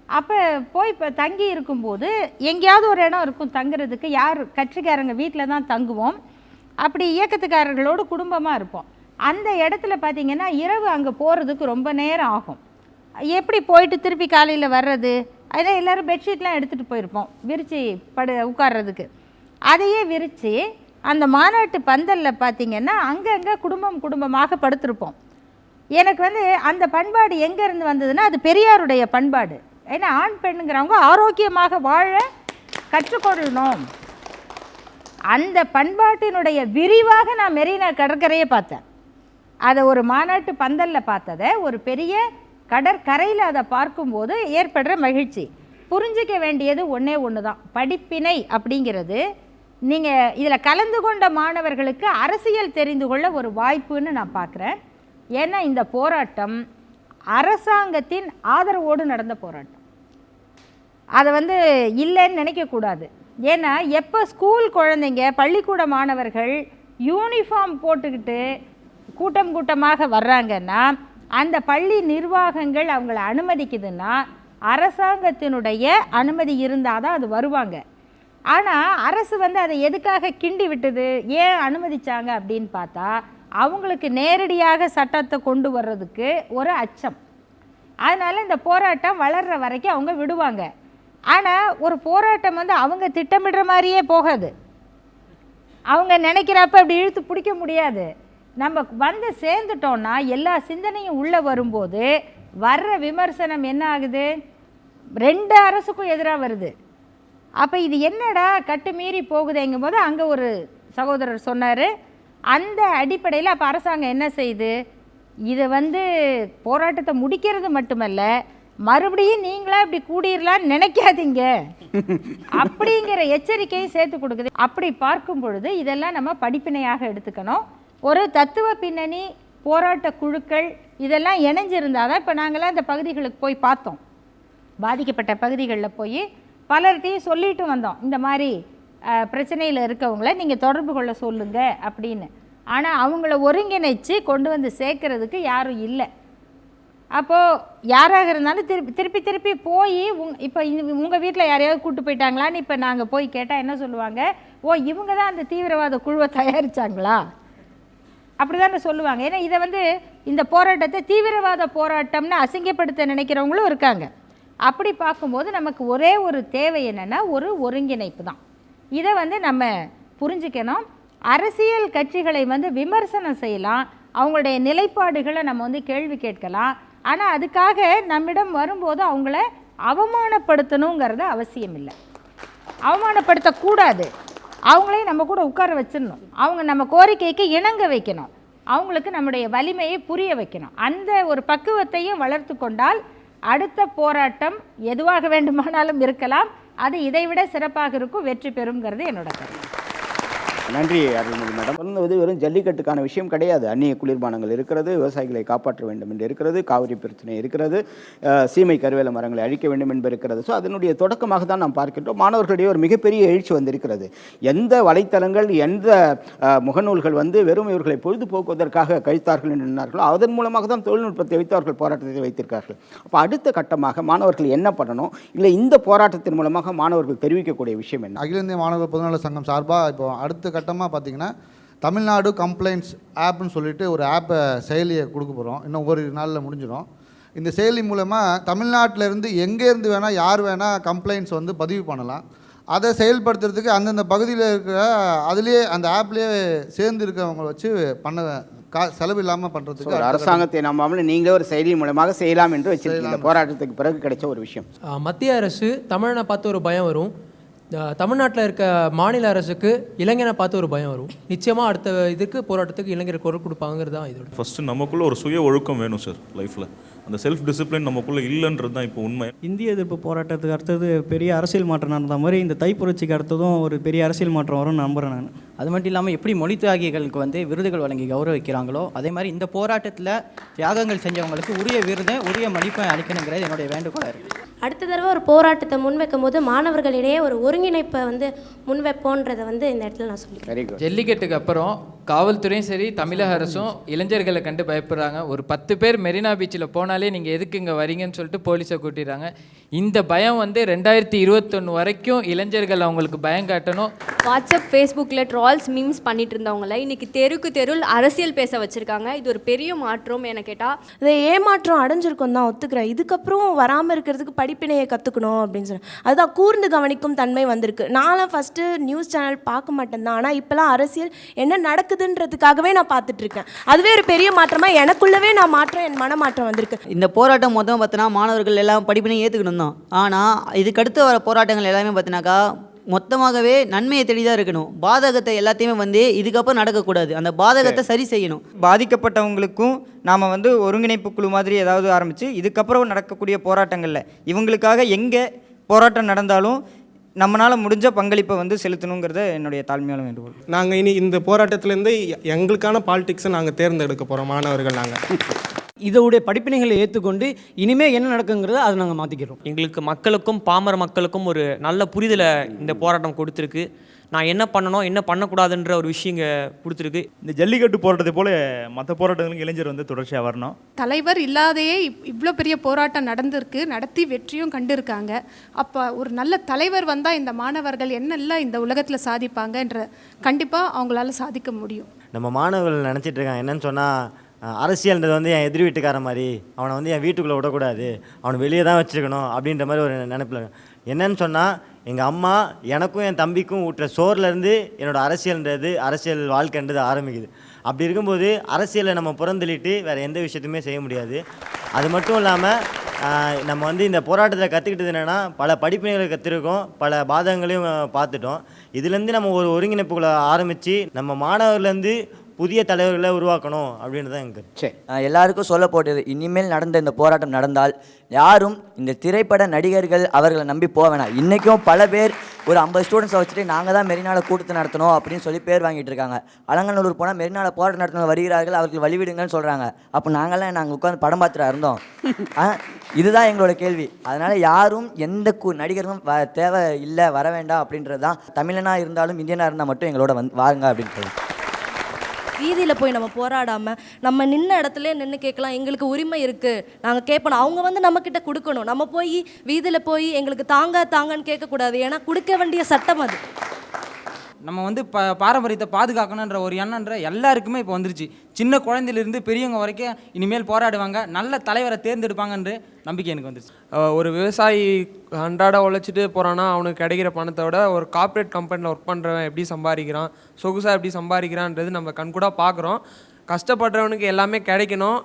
அப்போ போய் இப்போ தங்கி இருக்கும்போது எங்கேயாவது ஒரு இடம் இருக்கும் தங்குறதுக்கு, யார் கட்சிக்காரங்க வீட்டில் தான் தங்குவோம். அப்படி இயக்கத்துக்காரர்களோடு குடும்பமாக இருப்போம். அந்த இடத்துல பார்த்திங்கன்னா இரவு அங்கே போகிறதுக்கு ரொம்ப நேரம் ஆகும். எப்படி போயிட்டு திருப்பி காலையில் வர்றது? அதனால் எல்லோரும் பெட்ஷீட்லாம் எடுத்துகிட்டு போயிருப்போம் விரித்து உட்கார்றதுக்கு. அதையே விரித்து அந்த மாநாட்டு பந்தலில் பார்த்திங்கன்னா அங்கங்கே குடும்பமாக படுத்திருப்போம். எனக்கு வந்து அந்த பண்பாடு எங்கேருந்து வந்ததுன்னா அது பெரியாருடைய பண்பாடு. ஏன்னா ஆண் பெண்ணுங்கிறவங்க ஆரோக்கியமாக வாழ கற்றுக்கொள்ளணும். அந்த பண்பாட்டினுடைய விரிவாக நான் மெரினா கடற்கரையை பார்த்தேன். அதை ஒரு மாநாட்டு பந்தலில் பார்த்ததை ஒரு பெரிய கடற்கரையில் அதை பார்க்கும்போது ஏற்படுற மகிழ்ச்சி. புரிஞ்சிக்க வேண்டியது ஒன்று தான், படிப்பினை அப்படிங்கிறது நீங்கள் இதில் கலந்து கொண்ட மாணவர்களுக்கு அரசியல் தெரிந்து கொள்ள ஒரு வாய்ப்புன்னு நான் பார்க்குறேன். ஏன்னா இந்த போராட்டம் அரசாங்கத்தின் ஆதரவோடு நடந்த போராட்டம். அதை வந்து இல்லைன்னு நினைக்கக்கூடாது. ஏன்னா எப்போ ஸ்கூல் குழந்தைங்க, பள்ளிக்கூட மாணவர்கள் யூனிஃபார்ம் போட்டுக்கிட்டு கூட்டமாக வர்றாங்கன்னா, அந்த பள்ளி நிர்வாகங்கள் அவங்கள அனுமதிக்குதுன்னா அரசாங்கத்தினுடைய அனுமதி இருந்தால் தான் அது வருவாங்க. ஆனால் அரசு வந்து அதை எதுக்காக கிண்டி விட்டுது, ஏன் அனுமதிச்சாங்க அப்படின்னு பார்த்தா அவங்களுக்கு நேரடியாக சட்டத்தை கொண்டு வர்றதுக்கு ஒரு அச்சம். அதனால் இந்த போராட்டம் வளர்கிற வரைக்கும் அவங்க விடுவாங்க. ஆனால் ஒரு போராட்டம் வந்து அவங்க திட்டமிடுற மாதிரியே போகாது. அவங்க நினைக்கிறப்ப அப்படி இழுத்து பிடிக்க முடியாது. நம்ம வந்து சேர்ந்துட்டோன்னா எல்லா சிந்தனையும் உள்ளே வரும்போது வர்ற விமர்சனம் என்ன ஆகுது, 2 அரசுக்கும் எதிராக வருது. அப்போ இது என்னடா கட்டு மீறி போகுதுங்கும் போது அங்கே ஒரு சகோதரர் சொன்னார், அந்த அடிப்படையில் அப்போ அரசாங்கம் என்ன செய்யுது, இதை வந்து போராட்டத்தை முடிக்கிறது மட்டுமல்ல, மறுபடியும் நீங்களா இப்படி கூடிடலான்னு நினைக்காதீங்க அப்படிங்கிற எச்சரிக்கையை சேர்த்து கொடுக்குது. அப்படி பார்க்கும் பொழுது இதெல்லாம் நம்ம படிப்பினையாக எடுத்துக்கணும். ஒரு தத்துவ பின்னணி, போராட்ட குழுக்கள் இதெல்லாம் இணைஞ்சிருந்தால் தான். இப்போ நாங்களாம் இந்த பகுதிகளுக்கு போய் பார்த்தோம், பாதிக்கப்பட்ட பகுதிகளில் போய் பலர்கிட்டையும் சொல்லிட்டு வந்தோம், இந்த மாதிரி பிரச்சனையில் இருக்கவங்கள நீங்கள் தொடர்பு கொள்ள சொல்லுங்கள் அப்படின்னு. ஆனால் அவங்கள ஒருங்கிணைச்சு கொண்டு வந்து சேர்க்கறதுக்கு யாரும் இல்லை. அப்போது யாராக இருந்தாலும் திருப்பி போய் இப்போ உங்கள் வீட்டில் யாரையாவது கூப்பிட்டு போயிட்டாங்களான்னு இப்போ நாங்கள் போய் கேட்டால் என்ன சொல்லுவாங்க, ஓ இவங்க தான் அந்த தீவிரவாத குழுவை தயாரித்தாங்களா அப்படி தானே சொல்லுவாங்க. ஏன்னா இதை வந்து இந்த போராட்டத்தை தீவிரவாத போராட்டம்னு அசிங்கப்படுத்த நினைக்கிறவங்களும் இருக்காங்க. அப்படி பார்க்கும்போது நமக்கு ஒரே ஒரு தேவை என்னென்னா ஒரு ஒருங்கிணைப்பு தான். இதை வந்து நம்ம புரிஞ்சுக்கணும். அரசியல் கட்சிகளை வந்து விமர்சனம் செய்யலாம், அவங்களுடைய நிலைப்பாடுகளை நம்ம வந்து கேள்வி கேட்கலாம். ஆனால் அதுக்காக நம்மிடம் வரும்போது அவங்கள அவமானப்படுத்தணுங்கிறது அவசியம் இல்லை, அவமானப்படுத்தக்கூடாது. அவங்களையும் நம்ம கூட உட்கார வச்சிடணும், அவங்க நம்ம கோரிக்கைக்கு இணங்க வைக்கணும், அவங்களுக்கு நம்முடைய வலிமையை புரிய வைக்கணும். அந்த ஒரு பக்குவத்தையும் வளர்த்து கொண்டால் அடுத்த போராட்டம் எதுவாக வேண்டுமானாலும் இருக்கலாம், அது இதைவிட சிறப்பாக இருக்கும், வெற்றி பெறுங்கிறது என்னோட கருத்து. நன்றி அருள்மொழி மேடம். சொன்னது வெறும் ஜல்லிக்கட்டுக்கான விஷயம் கிடையாது. அந்நிய குளிர்பானங்கள் இருக்கிறது, விவசாயிகளை காப்பாற்ற வேண்டும் என்று இருக்கிறது, காவிரி பிரச்சனை இருக்கிறது, சீமை கருவேல மரங்களை அழிக்க வேண்டும் என்று இருக்கிறது. ஸோ அதனுடைய தொடக்கமாக தான் நாம் பார்க்கின்றோம். மாணவர்களிடையே ஒரு மிகப்பெரிய எழுச்சி வந்திருக்கிறது. எந்த வலைத்தளங்கள், எந்த முகநூல்கள் வெறும் இவர்களை பொழுதுபோக்குவதற்காக கழித்தார்கள் என்று எண்ணினார்களோ அதன் மூலமாக தான் தொழில்நுட்பத்தை வைத்து அவர்கள் போராட்டத்தை வைத்திருக்கிறார்கள். அப்போ அடுத்த கட்டமாக மாணவர்கள் என்ன பண்ணணும், இல்லை இந்த போராட்டத்தின் மூலமாக மாணவர்கள் தெரிவிக்கக்கூடிய விஷயம் என்ன? அகில இந்திய மாணவர் பொதுநல சங்கம் சார்பாக இப்போ அடுத்த கட்டமாக பார்த்தீங்கன்னா தமிழ்நாடு கம்ப்ளைண்ட்ஸ் ஆப்னு சொல்லிட்டு ஒரு ஆப்பை செயலியை கொடுக்க போகிறோம். இன்னும் ஒரு நாளில் முடிஞ்சிடும். இந்த செயலி மூலமாக தமிழ்நாட்டிலேருந்து எங்கேருந்து வேணால் யார் வேணால் கம்ப்ளைண்ட்ஸ் பதிவு பண்ணலாம். அதை செயல்படுத்துறதுக்கு அந்தந்த பகுதியில் இருக்கிற அதுலேயே அந்த ஆப்லேயே சேர்ந்து இருக்கிறவங்க வச்சு செலவு இல்லாமல் பண்ணுறதுக்கு அரசாங்கத்தை நம்பாமல் நீங்களே ஒரு செயலி மூலமாக செய்யலாம் என்று வச்சிருக்கீங்க. போராட்டத்துக்கு பிறகு கிடைச்ச ஒரு விஷயம். மத்திய அரசு தமிழனை பார்த்து ஒரு பயம் வரும், தமிழ்நாட்டில் இருக்க மாநில அரசுக்கு இளைஞனை பார்த்து ஒரு பயம் வரும். நிச்சயமாக அடுத்த இதுக்கு போராட்டத்துக்கு இளைஞர் குரல் கொடுப்பாங்கிறது தான் இதோட. ஃபஸ்ட்டு நமக்குள்ளே ஒரு சுய ஒழுக்கம் வேணும் சார். லைஃப்பில் அந்த செல்ஃப் டிசிப்ளின் நமக்குள்ளே இல்லைன்றது தான் இப்போ உண்மை. இந்திய எதிர்ப்பு போராட்டத்துக்கு அடுத்தது பெரிய அரசியல் மாற்றம் நடந்த மாதிரி இந்த தைப்புரட்சிக்கு அடுத்ததும் ஒரு பெரிய அரசியல் மாற்றம் வரும்னு நம்புகிறேன் நான். அது மட்டும் இல்லாமல் எப்படி மொழி தியாகிகளுக்கு விருதுகள் வழங்கி கௌரவிக்கிறாங்களோ அதே மாதிரி இந்த போராட்டத்தில் தியாகங்கள் செஞ்சவங்களுக்கு உரிய விருதை உரிய மதிப்பை அளிக்கணுங்கிறது என்னுடைய வேண்டுகோளாக இருக்குது. அடுத்த தடவை ஒரு போராட்டத்தை முன்வைக்கும் போது மாணவர்களிடையே ஒரு ஒருங்கிணைப்பை முன்வைப்போன்றதை இந்த இடத்துல நான் சொல்லிக்கிறேன். ஜல்லிக்கட்டுக்கு அப்புறம் காவல்துறையும் சரி தமிழக அரசும் இளைஞர்களை கண்டு பயப்படுறாங்க. ஒரு 10 பேர் மெரினா பீச்சில் போனாலே நீங்கள் எதுக்கு இங்கே வரீங்கன்னு சொல்லிட்டு போலீஸை கூட்டிடுறாங்க. இந்த பயம் 2021 வரைக்கும் இளைஞர்கள் அவங்களுக்கு பயம் காட்டணும். வாட்ஸ்அப், ஃபேஸ்புக்கில் ட்ரால்ஸ், மீம்ஸ் பண்ணிட்டு இருந்தவங்கள இன்னைக்கு தெருக்கு தெருள் அரசியல் பேச வச்சுருக்காங்க. இது ஒரு பெரிய மாற்றம். என கேட்டால் இதை ஏமாற்றம் அடைஞ்சிருக்கும் தான் ஒத்துக்கிறேன். இதுக்கப்புறம் வராமல் இருக்கிறதுக்கு படிப்பினையை கற்றுக்கணும் அப்படின்னு சொல்லி அதுதான் கூர்ந்து கவனிக்கும் தன்மை வந்திருக்கு. நான்லாம் ஃபஸ்ட்டு நியூஸ் சேனல் பார்க்க மாட்டேன் தான், ஆனால் இப்போலாம் அரசியல் என்ன நடக்குதுன்றதுக்காகவே நான் பார்த்துட்ருக்கேன். அதுவே ஒரு பெரிய மாற்றமாக எனக்குள்ளவே நான் மாற்றம், என் மனமாற்றம் வந்திருக்கு. இந்த போராட்டம் மொத்தம் பார்த்தீங்கன்னா மாணவர்கள் எல்லாம் படிப்பினை ஏற்றுக்கணும் தான். ஆனால் இதுக்கடுத்து வர போராட்டங்கள் எல்லாமே பார்த்தினாக்கா மொத்தமாகவே நன்மையை தெளிதாக இருக்கணும். பாதகத்தை எல்லாத்தையுமே இதுக்கப்புறம் நடக்கக்கூடாது. அந்த பாதகத்தை சரி செய்யணும். பாதிக்கப்பட்டவங்களுக்கும் நாம் ஒருங்கிணைப்பு குழு மாதிரி ஏதாவது ஆரம்பித்து இதுக்கப்புறம் நடக்கக்கூடிய போராட்டங்களில் இவங்களுக்காக எங்கே போராட்டம் நடந்தாலும் நம்மளால் முடிஞ்ச பங்களிப்பை செலுத்தணுங்கிறத என்னுடைய தாழ்மையான வேண்டுகோள். நாங்கள் இனி இந்த போராட்டத்திலேருந்து எங்களுக்கான பாலிடிக்ஸை நாங்கள் தேர்ந்தெடுக்க போகிறோம். மாணவர்கள் நாங்கள் இதோடைய படிப்பினைகளை ஏற்றுக்கொண்டு இனிமேல் என்ன நடக்குங்கிறத அதை நாங்கள் மாற்றிக்கிறோம். எங்களுக்கு மக்களுக்கும் பாமர மக்களுக்கும் ஒரு நல்ல புரிதலை இந்த போராட்டம் கொடுத்துருக்கு. நான் என்ன பண்ணணும் என்ன பண்ணக்கூடாதுன்ற ஒரு விஷயம் இங்கே கொடுத்துருக்கு. இந்த ஜல்லிக்கட்டு போராட்டத்தை போல மற்ற போராட்டங்களுக்கு இளைஞர் தொடர்ச்சியாக வரணும். தலைவர் இல்லாதையே இவ்வளோ பெரிய போராட்டம் நடந்திருக்கு, நடத்தி வெற்றியும் கண்டிருக்காங்க. அப்போ ஒரு நல்ல தலைவர் வந்தால் இந்த மாணவர்கள் என்னெல்லாம் இந்த உலகத்தில் சாதிப்பாங்கன்ற கண்டிப்பாக அவங்களால சாதிக்க முடியும். நம்ம மாணவர்கள் நினச்சிட்டு இருக்காங்க என்னன்னு சொன்னால், அரசியல்ன்றது என் எதிர் வீட்டுக்கார மாதிரி, அவனை என் வீட்டுக்குள்ளே விடக்கூடாது, அவனை வெளியே தான் வச்சுருக்கணும் அப்படின்ற மாதிரி ஒரு நினைப்பில். என்னன்னு சொன்னால், எங்கள் அம்மா எனக்கும் என் தம்பிக்கும் ஊட்டுற சோர்லேருந்து என்னோடய அரசியல் வாழ்க்கைன்றது ஆரம்பிக்குது. அப்படி இருக்கும்போது அரசியலை நம்ம புறந்தள்ளிட்டு வேறு எந்த விஷயத்தையுமே செய்ய முடியாது. அது மட்டும் இல்லாமல் நம்ம இந்த போராட்டத்தில் கற்றுக்கிட்டது என்னென்னா, பல படிப்பினைகளை கற்றுருக்கோம், பல பாதகங்களையும் பார்த்துட்டோம். இதுலேருந்து நம்ம ஒரு ஒருங்கிணைப்புகளை ஆரம்பித்து நம்ம மாணவர்லேருந்து புதிய தலைவர்களை உருவாக்கணும் அப்படின்னு தான் எனக்கு எல்லாருக்கும் சொல்ல போட்டது. இனிமேல் நடந்த இந்த போராட்டம் நடந்தால் யாரும் இந்த திரைப்பட நடிகர்கள் அவர்களை நம்பி போக வேணாம். இன்றைக்கும் பல பேர் ஒரு 50 ஸ்டூடெண்ட்ஸை வச்சுட்டு நாங்கள் தான் மெரினாவில் கூட்டத்தை நடத்தணும் அப்படின்னு சொல்லி பேர் வாங்கிட்டு இருக்காங்க. அலங்கநல்லூர் போனால் மெரினாவில் போராட்டம் நடத்தின வருகிறார்கள், அவர்கள் வழிவிடுங்கன்னு சொல்கிறாங்க. அப்போ நாங்கள் உட்காந்து படம் பார்த்துட்டு இருந்தோம். இதுதான் எங்களோட கேள்வி. அதனால் யாரும் எந்த நடிகரும் தேவை இல்லை, வர வேண்டாம் அப்படின்றது தான். தமிழனாக இருந்தாலும் இந்தியனாக இருந்தால் மட்டும் எங்களோட வாருங்க அப்படின்னு சொல்லுவோம். வீதியில் போய் நம்ம போராடாமல் நம்ம நின்ன இடத்துல நின்று கேட்கலாம். எங்களுக்கு உரிமை இருக்குது, நாங்கள் கேட்பணும். அவங்க நம்மக்கிட்ட கொடுக்கணும். நம்ம போய் வீதியில் போய் எங்களுக்கு தாங்கன்னு கேட்கக்கூடாது. ஏன்னா கொடுக்க வேண்டிய சட்டம் அது. நம்ம பாரம்பரியத்தை பாதுகாக்கணுன்ற ஒரு எண்ணன்ற எல்லாருக்குமே இப்போ வந்துருச்சு. சின்ன குழந்தையிலிருந்து பெரியவங்க வரைக்கும் இனிமேல் போராடுவாங்க, நல்ல தலைவரை தேர்ந்தெடுப்பாங்கன்ற நம்பிக்கை எனக்கு வந்துருச்சு. ஒரு விவசாயி அன்றாட உழைச்சிட்டு போகிறான்னா அவனுக்கு கிடைக்கிற பணத்தை விட ஒரு கார்ப்பரேட் கம்பெனியில் ஒர்க் பண்ணுறவன் எப்படி சம்பாதிக்கிறான், சொகுசாக எப்படி சம்பாதிக்கிறான்றது நம்ம கண்கூடாக பார்க்குறோம். கஷ்டப்படுறவனுக்கு எல்லாமே கிடைக்கணும்.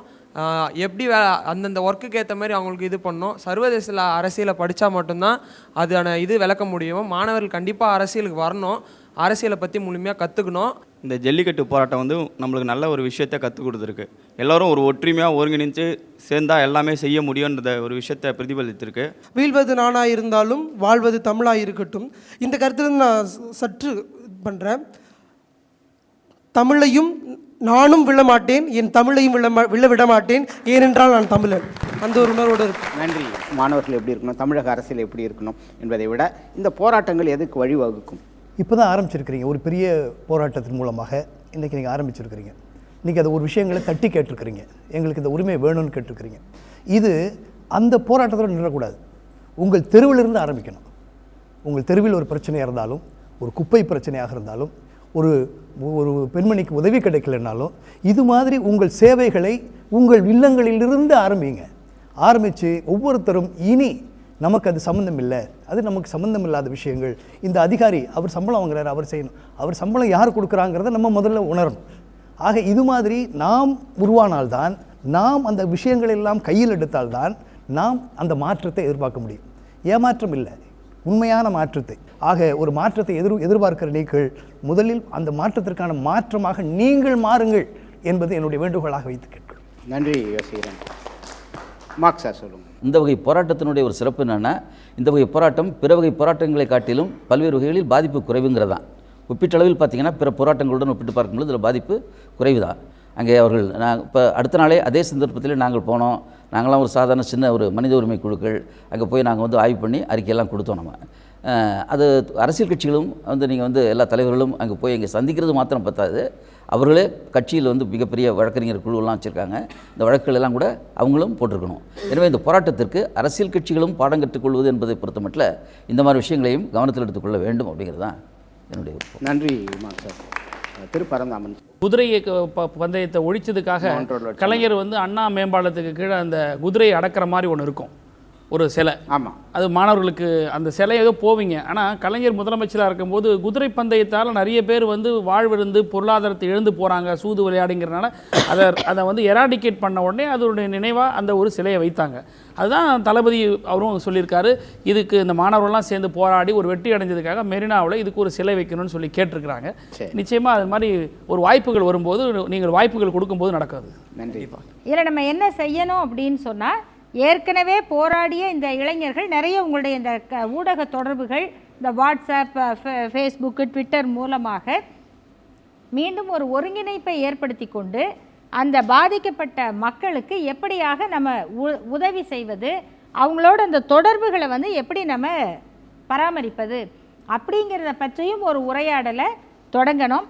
எப்படி அந்தந்த ஒர்க்குக்கு ஏற்ற மாதிரி அவங்களுக்கு இது பண்ணணும். சர்வதேச அரசியலை படித்தா மட்டும்தான் அதுக்கான விளக்க முடியும். மாணவர்கள் கண்டிப்பாக அரசியலுக்கு வரணும், அரசியலை பற்றி முழுமையாக கற்றுக்கணும். இந்த ஜல்லிக்கட்டு போராட்டம் நம்மளுக்கு நல்ல ஒரு விஷயத்தை கற்றுக் கொடுத்துருக்கு. எல்லோரும் ஒரு ஒற்றுமையாக ஒருங்கிணைந்து சேர்ந்தால் எல்லாமே செய்ய முடியுன்ற ஒரு விஷயத்தை பிரதிபலித்திருக்கு. வீழ்வது நானாக இருந்தாலும் வாழ்வது தமிழாக இருக்கட்டும். இந்த கருத்தில் நான் சற்று பண்ணுறேன். தமிழையும் நானும் விழமாட்டேன், என் தமிழையும் விழ விட மாட்டேன், ஏனென்றால் நான் தமிழன். அந்த ஒரு உணர்வோடு இருக்கு. நன்றி. மாணவர்கள் எப்படி இருக்கணும், தமிழக அரசியல் எப்படி இருக்கணும் என்பதை விட இந்த போராட்டங்கள் எதுக்கு வழிவகுக்கும்? இப்போ தான் ஆரம்பிச்சிருக்கிறீங்க. ஒரு பெரிய போராட்டத்தின் மூலமாக இன்றைக்கி நீங்கள் ஆரம்பிச்சிருக்கிறீங்க. இன்றைக்கி அது ஒரு விஷயங்களை தட்டி கேட்டிருக்கிறீங்க. எங்களுக்கு இந்த உரிமை வேணும்னு கேட்டிருக்கிறீங்க. இது அந்த போராட்டத்தோடு நின்றக்கூடாது. உங்கள் தெருவிலிருந்து ஆரம்பிக்கணும். உங்கள் தெருவில் ஒரு பிரச்சனையாக இருந்தாலும், ஒரு குப்பை பிரச்சனையாக இருந்தாலும், ஒரு ஒரு பெண்மணிக்கு உதவி கிடைக்கலனாலும், இது மாதிரி உங்கள் சேவைகளை உங்கள் இல்லங்களிலிருந்து ஆரம்பித்து ஒவ்வொருத்தரும் இனி நமக்கு அது சம்மந்தம் இல்லை, அது நமக்கு சம்மந்தம் இல்லாத விஷயங்கள், இந்த அதிகாரி அவர் சம்பளம் வாங்குறாரு, அவர் செய்யணும், அவர் சம்பளம் யார் கொடுக்குறாங்கிறத நம்ம முதல்ல உணரணும். ஆக இது மாதிரி நாம் உருவானால்தான், நாம் அந்த விஷயங்கள் எல்லாம் கையில் எடுத்தால்தான் நாம் அந்த மாற்றத்தை எதிர்பார்க்க முடியும். ஏமாற்றம் இல்லை, உண்மையான மாற்றத்தை. ஆக ஒரு மாற்றத்தை எதிர்பார்க்கிற நீங்கள் முதலில் அந்த மாற்றத்திற்கான மாற்றமாக நீங்கள் மாறுங்கள் என்பது என்னுடைய வேண்டுகோளாக வைத்து கேட்கிறேன். நன்றி யோசிக்கிறேன். மார்க் சார் சொல்லுங்கள். இந்த வகை போராட்டத்தினுடைய ஒரு சிறப்பு என்னென்னா, இந்த வகை போராட்டம் பிற வகை போராட்டங்களை காட்டிலும் பல்வேறு வகைகளில் பாதிப்பு குறைவுங்கிறதான். ஒப்பீட்டளவில் பார்த்திங்கன்னா பிற போராட்டங்களுடன் ஒப்பிட்டு பார்க்கும்போது இதில் பாதிப்பு குறைவு தான். அங்கே அவர்கள் இப்போ அடுத்த நாளே அதே சந்தர்ப்பத்தில் நாங்கள் போனோம். நாங்களாம் ஒரு சாதாரண சின்ன ஒரு மனித உரிமை குழுக்கள் அங்கே போய் நாங்கள் ஆய்வு பண்ணி அறிக்கையெல்லாம் கொடுத்தோம். நம்ம அது அரசியல் கட்சிகளும் நீங்கள் எல்லா தலைவர்களும் அங்கே போய் அங்கே சந்திக்கிறது மாத்திரம் பத்தாது, அவர்களே கட்சியில் மிகப்பெரிய வழக்கறிஞர் குழுவெல்லாம் வச்சுருக்காங்க. இந்த வழக்குகள் எல்லாம் கூட அவங்களும் போட்டிருக்கணும். எனவே இந்த போராட்டத்திற்கு அரசியல் கட்சிகளும் பாடம் கற்றுக்கொள்வது என்பதை பொறுத்த மட்டும் இந்த மாதிரி விஷயங்களையும் கவனத்தில் எடுத்துக்கொள்ள வேண்டும் அப்படிங்கிறது தான் என்னுடைய விருப்பம். நன்றி மார்க் சார். திருப்பரந்தாமன். குதிரை பந்தயத்தை ஒழிச்சதுக்காக கலைஞர் அண்ணா மேம்பாலத்துக்கு கீழே அந்த குதிரையை அடக்கிற மாதிரி ஒன்று இருக்கும், ஒரு சிலை. ஆமாம், அது மாணவர்களுக்கு அந்த சிலை ஏதோ போவீங்க. ஆனால் கலைஞர் முதலமைச்சராக இருக்கும்போது குதிரை பந்தயத்தால் நிறைய பேர் வாழ்விருந்து பொருளாதாரத்தை இழந்து போகிறாங்க சூது விளையாடுங்கிறனால அதை எராடிகேட் பண்ண உடனே அதோடைய நினைவாக அந்த ஒரு சிலையை வைத்தாங்க. அதுதான் தளபதி அவரும் சொல்லியிருக்காரு, இதுக்கு இந்த மாணவர்கள்லாம் சேர்ந்து போராடி ஒரு வெற்றி அடைஞ்சதுக்காக மெரினாவில் இதுக்கு ஒரு சிலை வைக்கணும்னு சொல்லி கேட்டிருக்கிறாங்க. நிச்சயமாக அது மாதிரி ஒரு வாய்ப்புகள் வரும்போது நீங்கள் வாய்ப்புகள் கொடுக்கும்போது நடக்காது. நன்றி. இதில் நம்ம என்ன செய்யணும் அப்படின்னு சொன்னால், ஏற்கனவே போராடிய இந்த இளைஞர்கள் நிறைய உங்களுடைய இந்த ஊடக தொடர்புகள், இந்த வாட்ஸ்அப், ஃபேஸ்புக்கு, ட்விட்டர் மூலமாக மீண்டும் ஒரு ஒருங்கிணைப்பை ஏற்படுத்தி கொண்டு அந்த பாதிக்கப்பட்ட மக்களுக்கு எப்படியாக நம்ம உதவி செய்வது, அவங்களோட அந்த தொடர்புகளை எப்படி நம்ம பராமரிப்பது அப்படிங்கிறத பற்றியும் ஒரு உரையாடலை தொடங்கணும்.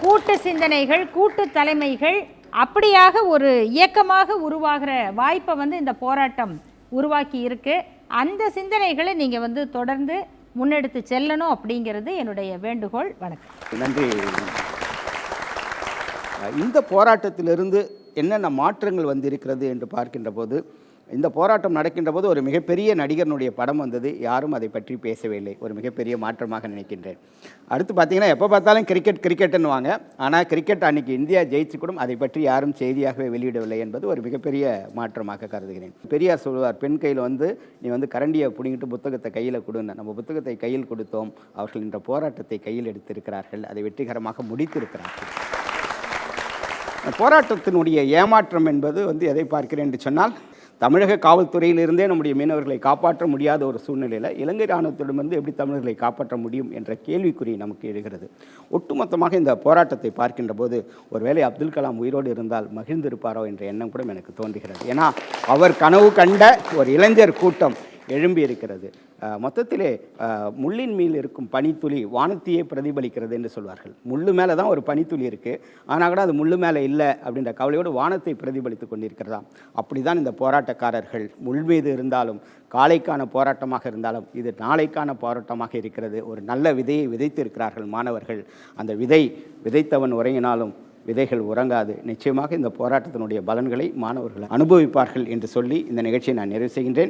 கூட்டு சிந்தனைகள், கூட்டு தலைமைகள் அப்படியாக ஒரு இயக்கமாக உருவாகிற வாய்ப்பை இந்த போராட்டம் உருவாக்கி இருக்கு. அந்த சிந்தனைகளை நீங்கள் தொடர்ந்து முன்னெடுத்து செல்லணும் அப்படிங்கிறது என்னுடைய வேண்டுகோள். வணக்கம். நன்றி. இந்த போராட்டத்திலிருந்து என்னென்ன மாற்றங்கள் வந்திருக்கிறது என்று பார்க்கின்ற போது, இந்த போராட்டம் நடக்கின்ற போது ஒரு மிகப்பெரிய நடிகனுடைய படம் வந்தது, யாரும் அதை பற்றி பேசவில்லை. ஒரு மிகப்பெரிய மாற்றமாக நினைக்கின்றேன். அடுத்து பார்த்தீங்கன்னா எப்போ பார்த்தாலும் கிரிக்கெட்டுன்னுவாங்க, ஆனால் கிரிக்கெட் அன்றைக்கி இந்தியா ஜெயிச்சு கூட அதை பற்றி யாரும் செய்தியாகவே வெளியிடவில்லை என்பது ஒரு மிகப்பெரிய மாற்றமாக கருதுகிறேன். பெரியார் சொல்வார், பெண் கையில் நீ கரண்டியை பிடிங்கிட்டு புத்தகத்தை கையில் கொடுங்க. நம்ம புத்தகத்தை கையில் கொடுத்தோம், அவர்கள் என்ற போராட்டத்தை கையில் எடுத்திருக்கிறார்கள், அதை வெற்றிகரமாக முடித்திருக்கிறார்கள். போராட்டத்தினுடைய ஏமாற்றம் என்பது எதை பார்க்கிறேன் என்று சொன்னால், தமிழக காவல்துறையிலிருந்தே நம்முடைய மீனவர்களை காப்பாற்ற முடியாத ஒரு சூழ்நிலையில் இலங்கை இராணுவத்திடமிருந்து எப்படி தமிழர்களை காப்பாற்ற முடியும் என்ற கேள்விக்குறி நமக்கு எழுகிறது. ஒட்டுமொத்தமாக இந்த போராட்டத்தை பார்க்கின்ற போது ஒருவேளை அப்துல் கலாம் உயிரோடு இருந்தால் மகிழ்ந்திருப்பாரோ என்ற எண்ணம் கூட எனக்கு தோன்றுகிறது. ஏன்னா அவர் கனவு கண்ட ஒரு இளைஞர் கூட்டம் எழும்பி இருக்கிறது. மொத்தத்திலே முள்ளின் மேல் இருக்கும் பனித்துளி வானத்தையே பிரதிபலிக்கிறது என்று சொல்வார்கள். முள்ளு மேலே தான் ஒரு பனித்துளி இருக்குது, ஆனால் கூட அது முள்ளு மேலே இல்லை அப்படின்ற கவலையோடு வானத்தை பிரதிபலித்து கொண்டிருக்கிறதாம். அப்படி தான் இந்த போராட்டக்காரர்கள் முள் மீது இருந்தாலும், காலைக்கான போராட்டமாக இருந்தாலும், இது நாளைக்கான போராட்டமாக இருக்கிறது. ஒரு நல்ல விதையை விதைத்திருக்கிறார்கள் மாணவர்கள். அந்த விதை விதைத்தவன் உறங்கினாலும் விதைகள் உறங்காது. நிச்சயமாக இந்த போராட்டத்தினுடைய பலன்களை மாணவர்கள் அனுபவிப்பார்கள் என்று சொல்லி இந்த நிகழ்ச்சியை நான் நிறைவு செய்கின்றேன்.